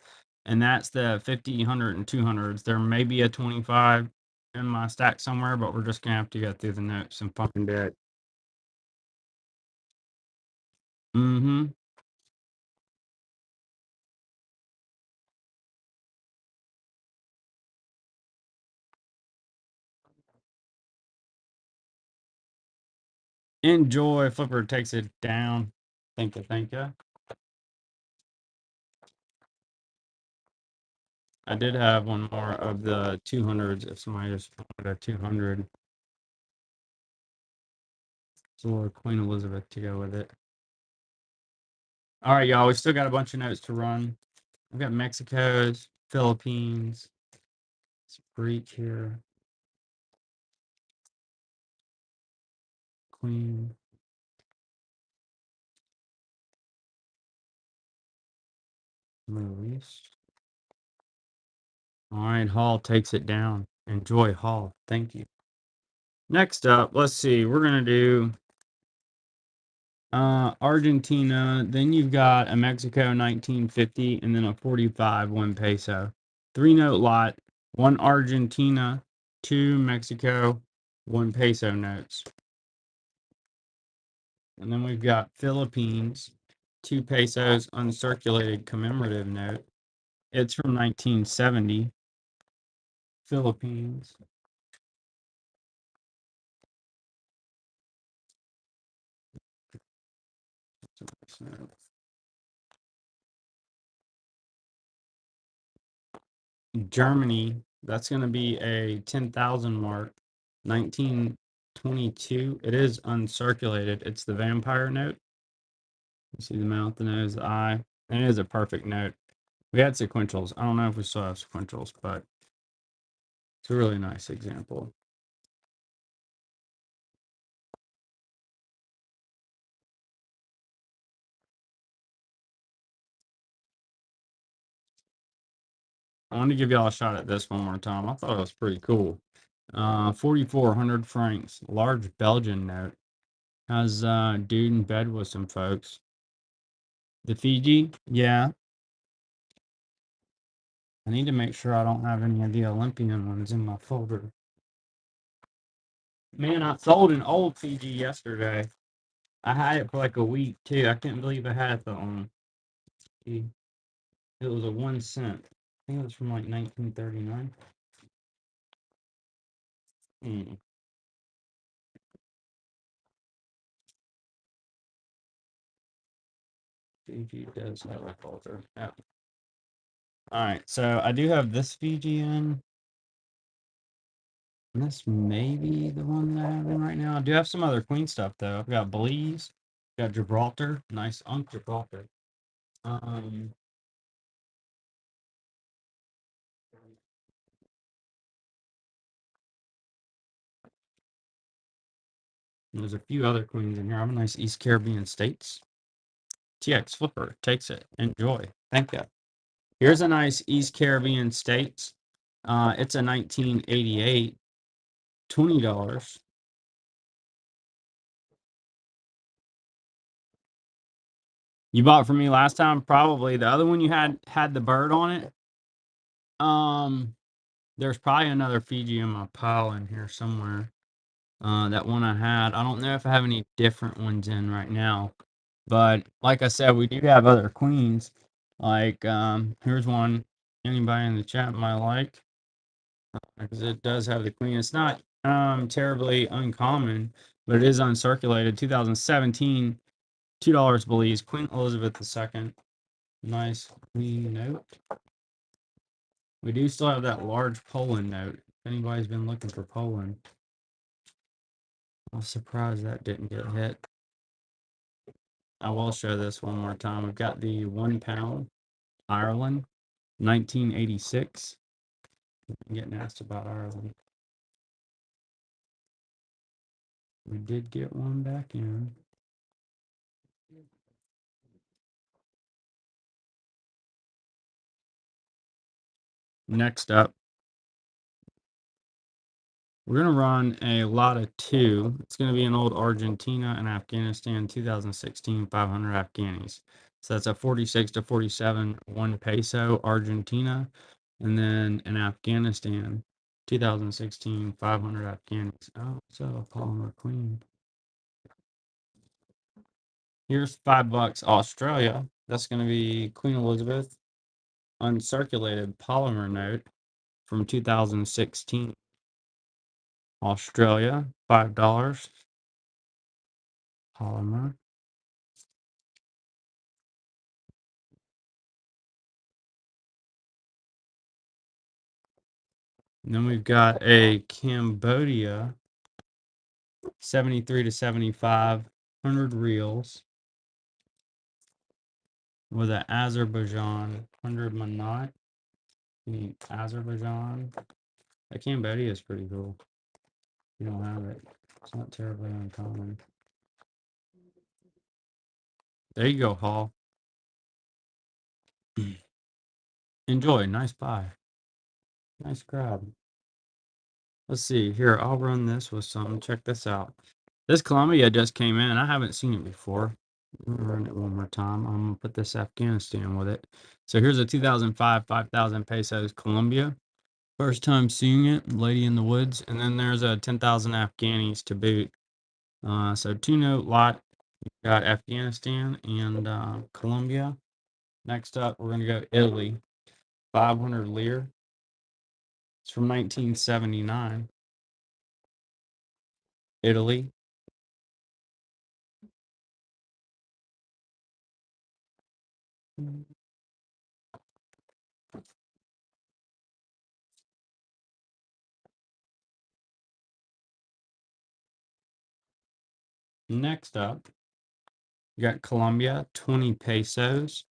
And that's the 50, 100, and 200s. There may be a 25 in my stack somewhere, but we're just gonna have to go through the notes and find it. Mm-hmm. Enjoy. Flipper takes it down. Thank you. Thank you. I did have one more of the 200s if somebody just wanted a 200. So Queen Elizabeth to go with it. All right, y'all. We still got a bunch of notes to run. We've got Mexico's, Philippines, Greek here, Queen, Middle East. All right, Hall takes it down. Enjoy, Hall. Thank you. Next up, let's see. We're gonna do Argentina. Then you've got a Mexico 1950, and then a 45 1 peso. 3-note lot. One Argentina, two Mexico, 1 peso notes. And then we've got Philippines, 2 pesos uncirculated commemorative note. It's from 1970. Philippines. Germany, that's going to be a 10,000 mark. 1922. It is uncirculated. It's the vampire note. You see the mouth, the nose, the eye. And it is a perfect note. We had sequentials. I don't know if we still have sequentials, but it's a really nice example. I want to give y'all a shot at this one more time. I thought it was pretty cool. 4,400 francs, large Belgian note. Has dude in bed with some folks. The Fiji, yeah. I need to make sure I don't have any of the Olympian ones in my folder. Man, I sold an old Fiji yesterday. I had it for like a week too. I can't believe I had it on. It was a 1 cent. I think it was from like 1939. Hmm. Fiji does have a folder. Yeah. All right, so I do have this Fiji in. And this may be the one that I have in right now. I do have some other Queen stuff though. I've got Belize, got Gibraltar, nice Unk Gibraltar. Um, there's a few other Queens in here. I have a nice East Caribbean states. TX Flipper takes it. Enjoy. Thank you. Here's a nice East Caribbean states. It's a 1988, $20. You bought from me last time, probably. The other one you had the bird on it. There's probably another Fiji in my pile in here somewhere. That one I had. I don't know if I have any different ones in right now, but like I said, we do have other queens. Like here's one anybody in the chat might like because it does have the queen. It's not terribly uncommon, but it is uncirculated. 2017, $2 Belize, Queen Elizabeth II. Nice queen note. We do still have that large Poland note. If anybody's been looking for Poland, I'm surprised that didn't get hit. I will show this one more time. We've got the £1 Ireland, 1986. I'm getting asked about Ireland. We did get one back in. Next up, we're going to run a lot of two. It's going to be an old Argentina and Afghanistan 2016 500 Afghanis. So that's a 46 to 47 1 peso Argentina, and then an Afghanistan 2016 500 Afghanis. Oh, so Palmer Queen. Here's $5 Australia. That's going to be Queen Elizabeth uncirculated polymer note from 2016. Australia, $5 polymer. And then we've got a Cambodia 73 to 75, 100 reals with an Azerbaijan 100 manat. Azerbaijan. That Cambodia is pretty cool. You don't have it. It's not terribly uncommon. There you go, Hall. Enjoy. Nice buy. Nice grab. Let's see. Here, I'll run this with some. Check this out. This Colombia just came in. I haven't seen it before. I'm gonna run it one more time. I'm gonna put this Afghanistan with it. So here's a 2005 5,000 pesos Colombia. First time seeing it, Lady in the Woods, and then there's a 10,000 Afghanis to boot. So 2-note lot. Got Afghanistan and Colombia. Next up, we're gonna go Italy. 500 lire. It's from 1979. Italy. Next up, we got Colombia, 20 pesos,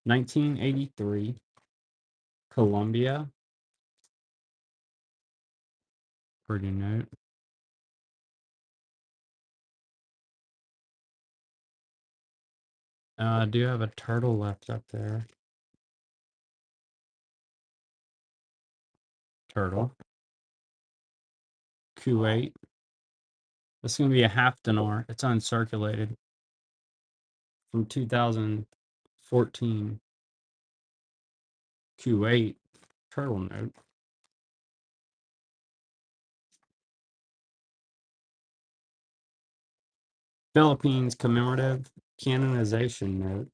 1983. Colombia, pretty note. I do have a turtle left up there. Turtle. Kuwait. This is going to be a half dinar. It's uncirculated from 2014. Kuwait. Turtle note. Philippines commemorative canonization note.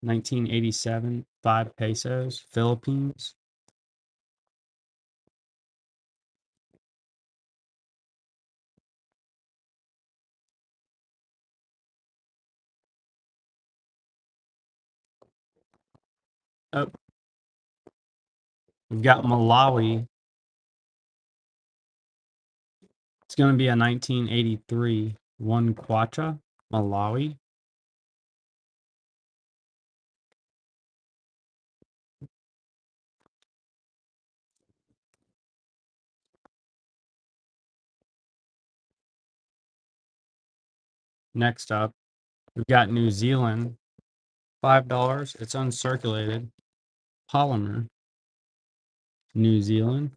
1987. 5 pesos. Philippines. Oh, we've got Malawi. It's going to be a 1983 1 kwacha, Malawi. Next up, we've got New Zealand, $5. It's uncirculated. Polymer, New Zealand.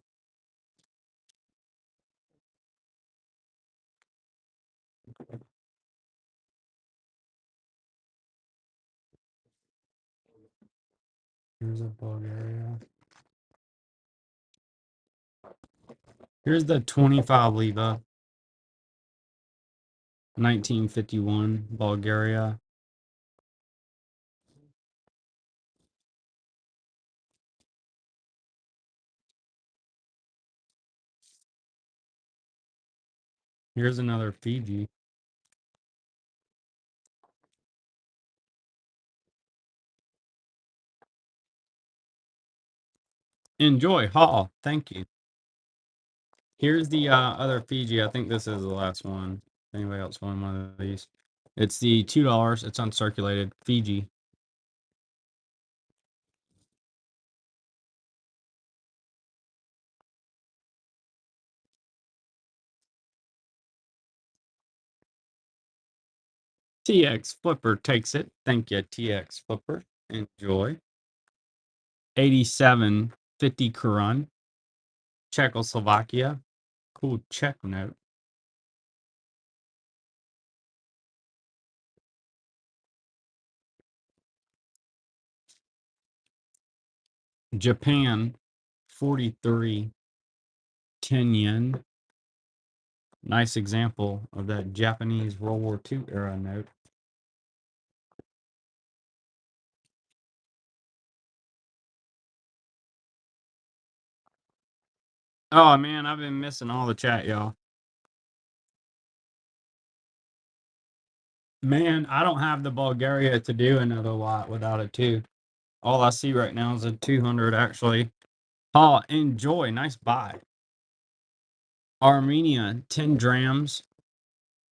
Here's a Bulgaria. Here's the 25 leva, 1951, Bulgaria. Here's another Fiji. Enjoy, Hall. Thank you. Here's the other Fiji. I think this is the last one. Anybody else want one of these? It's the $2. It's uncirculated. Fiji. TX Flipper takes it. Thank you, TX Flipper. Enjoy. 87.50 Korun. Czechoslovakia. Cool Czech note. Japan. 43. 10 yen. Nice example of that Japanese World War II era note. Oh man, I've been missing all the chat, y'all. Man, I don't have the Bulgaria to do another lot without it too. All I see right now is a 200 actually. Paul, enjoy. Nice buy. Armenia, 10 drams,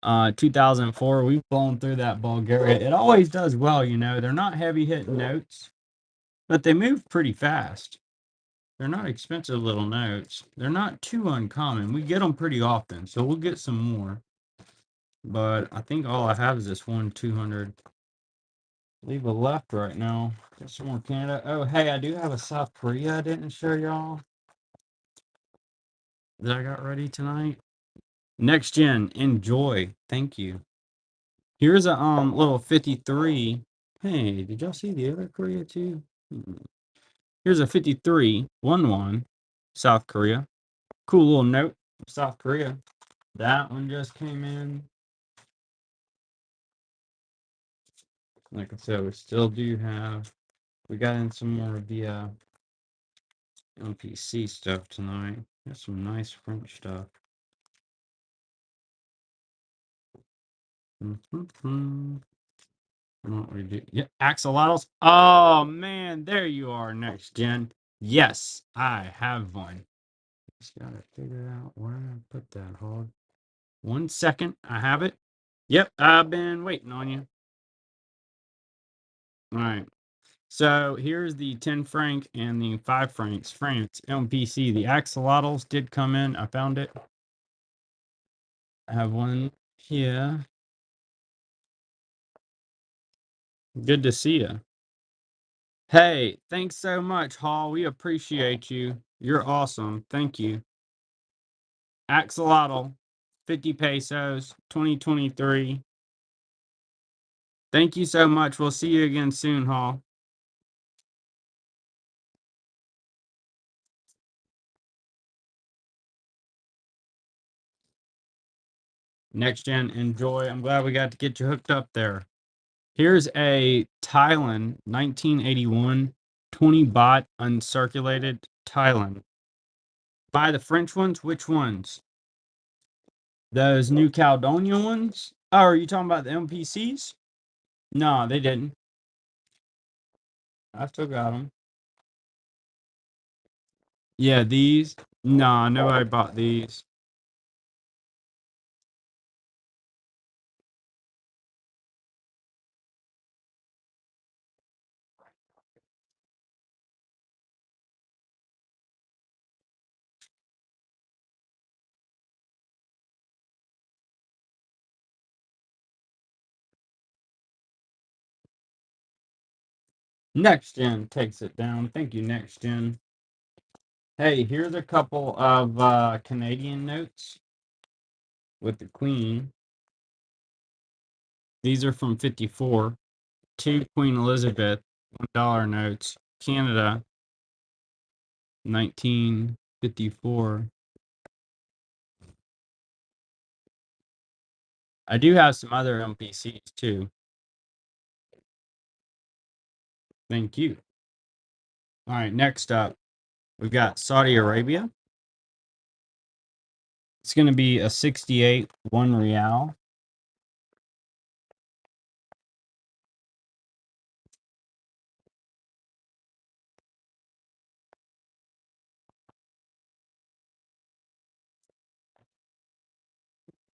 2004. We've blown through that Bulgaria. It always does well, you know. They're not heavy hitting notes, but they move pretty fast. They're not expensive little notes. They're not too uncommon. We get them pretty often, so we'll get some more. But I think all I have is this one 200. Leave a left right now. Get some more Canada. Oh, hey, I do have a South Korea I didn't show y'all that I got ready tonight. Next gen, enjoy. Thank you. Here's a little 53. Hey, did y'all see the other Korea too? Here's a 53 1 South Korea. Cool little note from South Korea. That one just came in. Like I said, we still do have. We got in some more of the MPC stuff tonight. Got some nice French stuff. What we do? Yeah, axolotls. Oh man, there you are, next gen. Yes, I have one. Just gotta figure out where I put that. Hold 1 second. I have it. Yep, I've been waiting on you. All right. So here's the 10 franc and the 5 francs France MPC. The axolotls did come in. I found it. I have one here. Good to see you. Hey, thanks so much, Hall. We appreciate you. You're awesome. Thank you. Axolotl, 50 pesos, 2023. Thank you so much. We'll see you again soon, Hall. Next gen, enjoy. I'm glad we got to get you hooked up there. Here's a Thailand 1981 20 baht uncirculated Thailand. Buy the French ones? Which ones? Those New Caledonia ones? Oh, are you talking about the MPCs? No, they didn't. I still got them. Yeah, these. No, nobody bought these. Next Gen takes it down. Thank you, Next Gen. Hey, here's a couple of Canadian notes with the Queen. These are from 54. 2 Queen Elizabeth $1 notes. Canada, 1954. I do have some other MPCs too. Thank you. All right, next up, we've got Saudi Arabia. It's going to be a 68 1 real.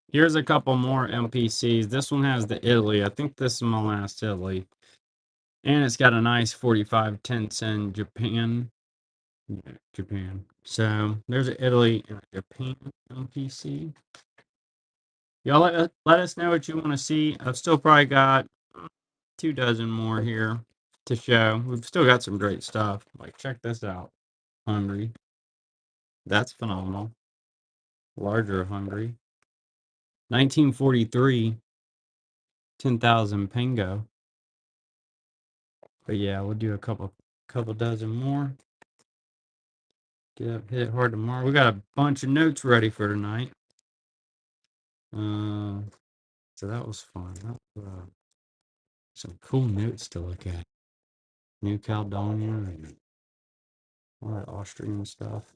Here's a couple more MPCs. This one has the Italy. I think this is my last Italy. And it's got a nice 45 10 Japan. Yeah, Japan. So there's an Italy and a Japan MPC. Y'all let us know what you want to see. I've still probably got 2 dozen more here to show. We've still got some great stuff. Like, check this out. Hungary. That's phenomenal. Larger Hungary. 1943. 10,000 Pengo. But yeah, we'll do a couple dozen more. Get up, hit it hard tomorrow. We got a bunch of notes ready for tonight. So that was fun. That was, some cool notes to look at. New Caledonia and all that Austrian stuff.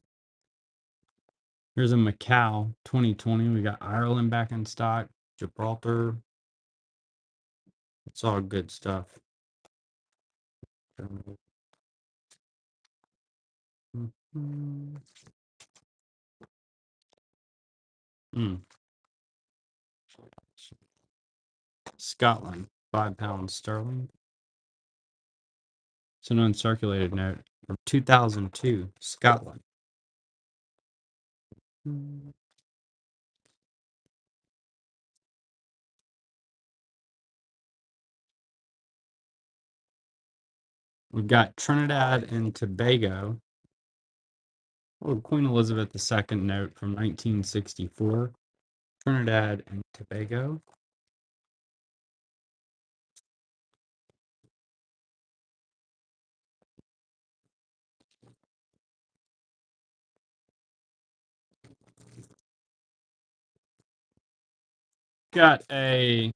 Here's a Macau 2020. We got Ireland back in stock. Gibraltar. It's all good stuff. Mm. Scotland, £5 sterling. It's an uncirculated note from 2002, Scotland. Mm. We've got Trinidad and Tobago. Oh, Queen Elizabeth II note from 1964. Trinidad and Tobago. Got a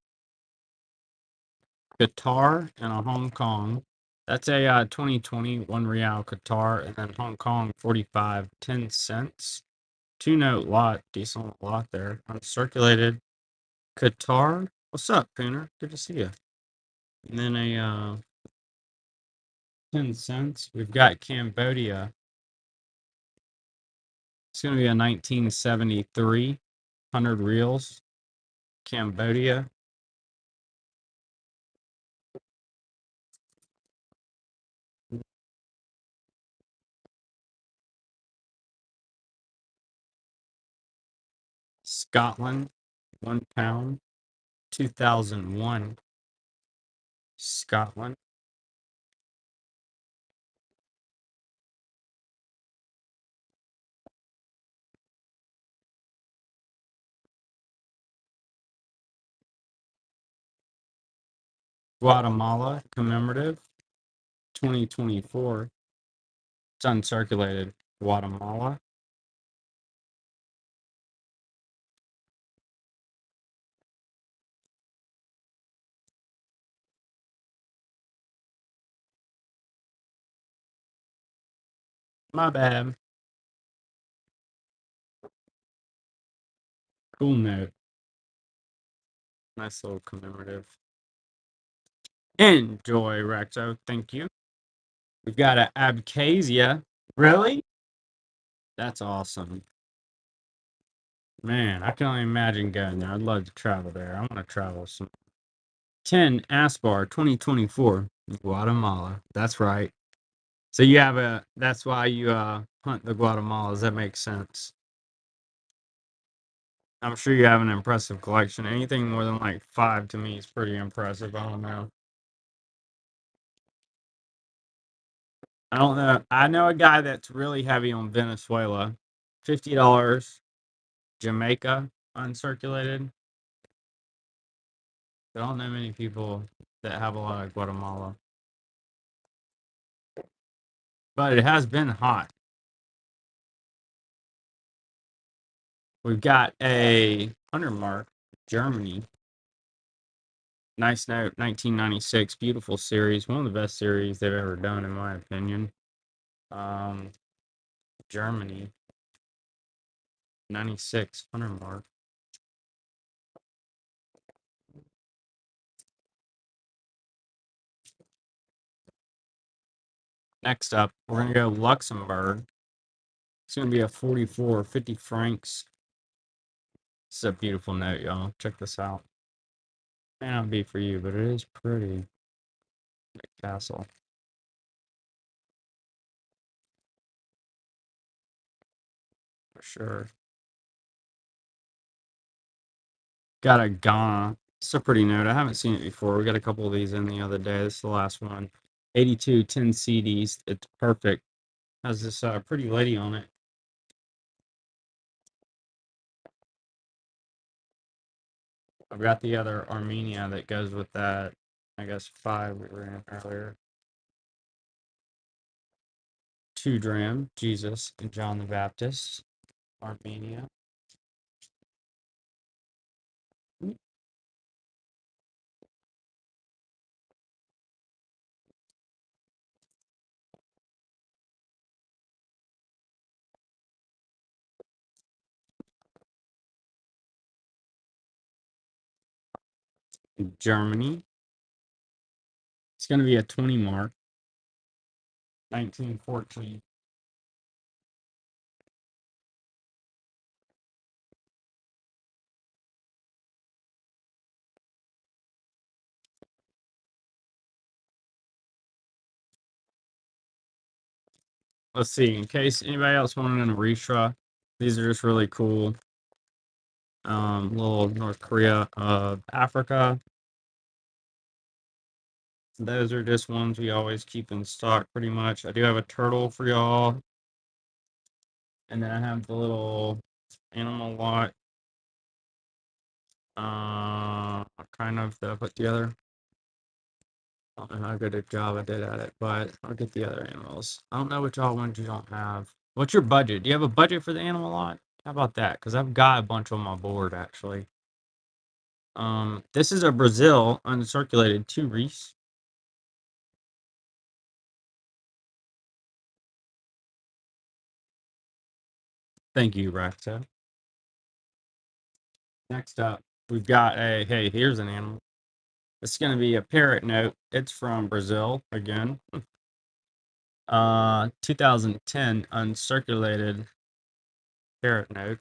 Qatar and a Hong Kong. That's a 2020 1 real Qatar, and then Hong Kong 45 10 cents. 2 note lot, decent lot there. Uncirculated Qatar. What's up, Pooner? Good to see you. And then a 10 cents. We've got Cambodia. It's going to be a 1973 100 reals. Cambodia. Scotland, £1, 2001. Scotland. Guatemala, commemorative, 2024. It's uncirculated. Guatemala. My bad. Cool note. Nice little commemorative. Enjoy, Rexo. Thank you. We've got a Abkhazia. Really? That's awesome. Man, I can only imagine going there. I'd love to travel there. I want to travel some. 10 Aspar 2024, Guatemala. That's right. So you have that's why you hunt the Guatemalas. That makes sense. I'm sure you have an impressive collection. Anything more than like 5 to me is pretty impressive. I don't know. I don't know. I know a guy that's really heavy on Venezuela. $50. Jamaica uncirculated. I don't know many people that have a lot of Guatemala. But it has been hot. We've got a 100 mark, Germany. Nice note, 1996, beautiful series, one of the best series they've ever done, in my opinion. Um, Germany, 96, 100 mark. Next up, we're going to go Luxembourg. It's going to be a 44, 50 francs. This is a beautiful note, y'all. Check this out. May not be for you, but it is pretty. Castle. For sure. Got a Ghana. It's a pretty note. I haven't seen it before. We got a couple of these in the other day. This is the last one. 82, 10 CDs. It's perfect. Has this pretty lady on it. I've got the other Armenia that goes with that. I guess 5 we were in earlier. 2 dram, Jesus and John the Baptist, Armenia. Germany. It's going to be a 20 mark. 1914. let's see. In case anybody else wanted an Risha, these are just really cool. Little North Korea of Africa. Those are just ones we always keep in stock pretty much. I do have a turtle for y'all. And then I have the little animal lot. Kind of that I put together. I don't know how good a job I did at it, but I'll get the other animals. I don't know which all ones you don't have. What's your budget? Do you have a budget for the animal lot? How about that? Because I've got a bunch on my board actually. This is a Brazil uncirculated 2 Reese. Thank you, Raxo. Next up, we've got a, hey, here's an animal. It's going to be a parrot note. It's from Brazil again. 2010 uncirculated parrot note.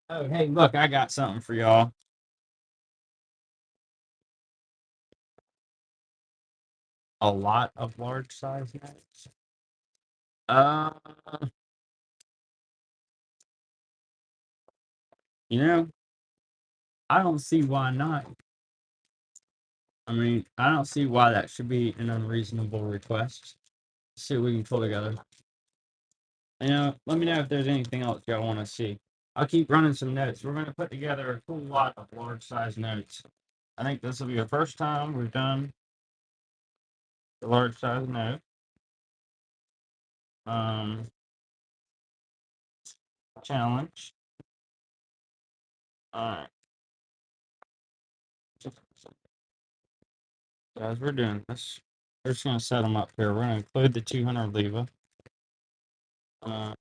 Oh, hey, look, I got something for y'all. A lot of large size notes. Uh, you know, I don't see why not. I mean, I don't see why that should be an unreasonable request. Let's see what we can pull together. Let me know if there's anything else y'all want to see. I'll keep running some notes. We're going to put together a cool lot of large size notes. I think this will be the first time we've done the large size note. Challenge. All right. As we're doing this, we're just going to set them up here. We're going to include the 200 leva. Uh,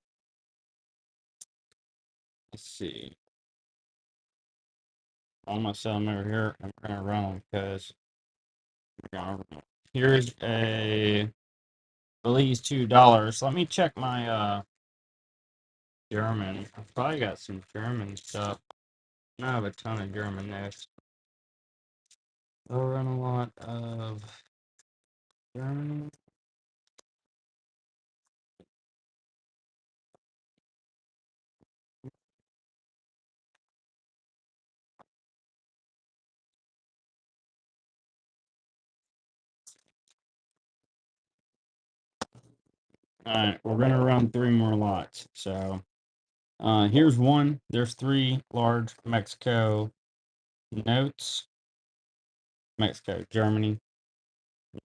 let's see. I'm going to set them over here. I'm going to run them because here's a Belize $2. Let me check my German. I've probably got some German stuff. I have a ton of German notes. I'll run a lot of German. All right, we're going to run 3 more lots. So here's one. There's 3 large Mexico notes. Mexico, Germany.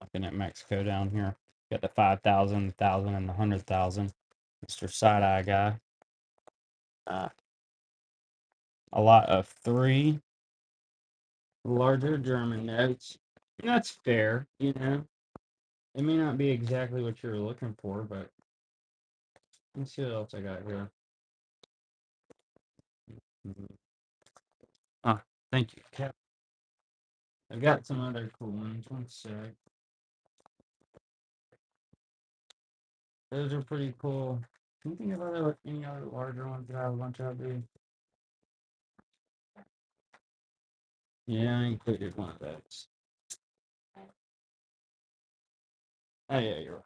Looking at Mexico down here. Got the 5,000, 1,000, and the 100,000. Mr. Side Eye guy. A lot of 3 larger German notes. And that's fair, It may not be exactly what you're looking for, but let's see what else I got here. Ah, thank you, Cap. I've got some other cool ones. One sec. Those are pretty cool. Can you think of any other larger ones that I have a bunch of these? Yeah, I included one of those. Oh, yeah, you're right.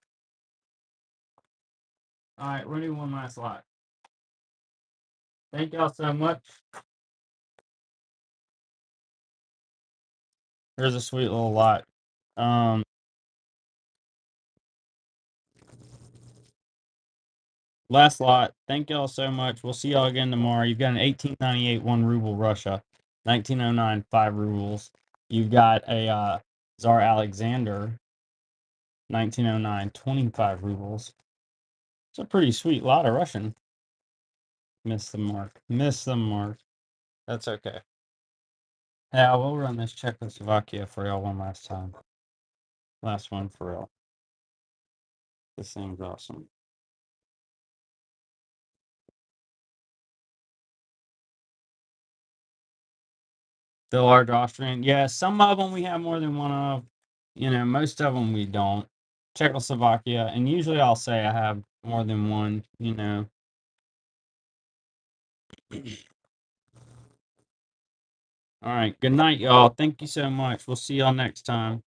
All right, we're doing one last lot. Thank y'all so much. There's a sweet little lot. Um, Last lot. Thank y'all so much. We'll see y'all again tomorrow. You've got an 1898 1 ruble Russia, 1909 5 rubles. You've got a Tsar Alexander, 1909 25 rubles. It's a pretty sweet lot of Russian. Missed the mark. Missed the mark. That's okay. Yeah, we'll run this Czechoslovakia for y'all one last time. Last one for real. This thing's awesome. The large Austrian. Yeah, some of them we have more than one of. Most of them we don't. Czechoslovakia, and usually I'll say I have more than one. All right. Good night, y'all. Thank you so much. We'll see y'all next time.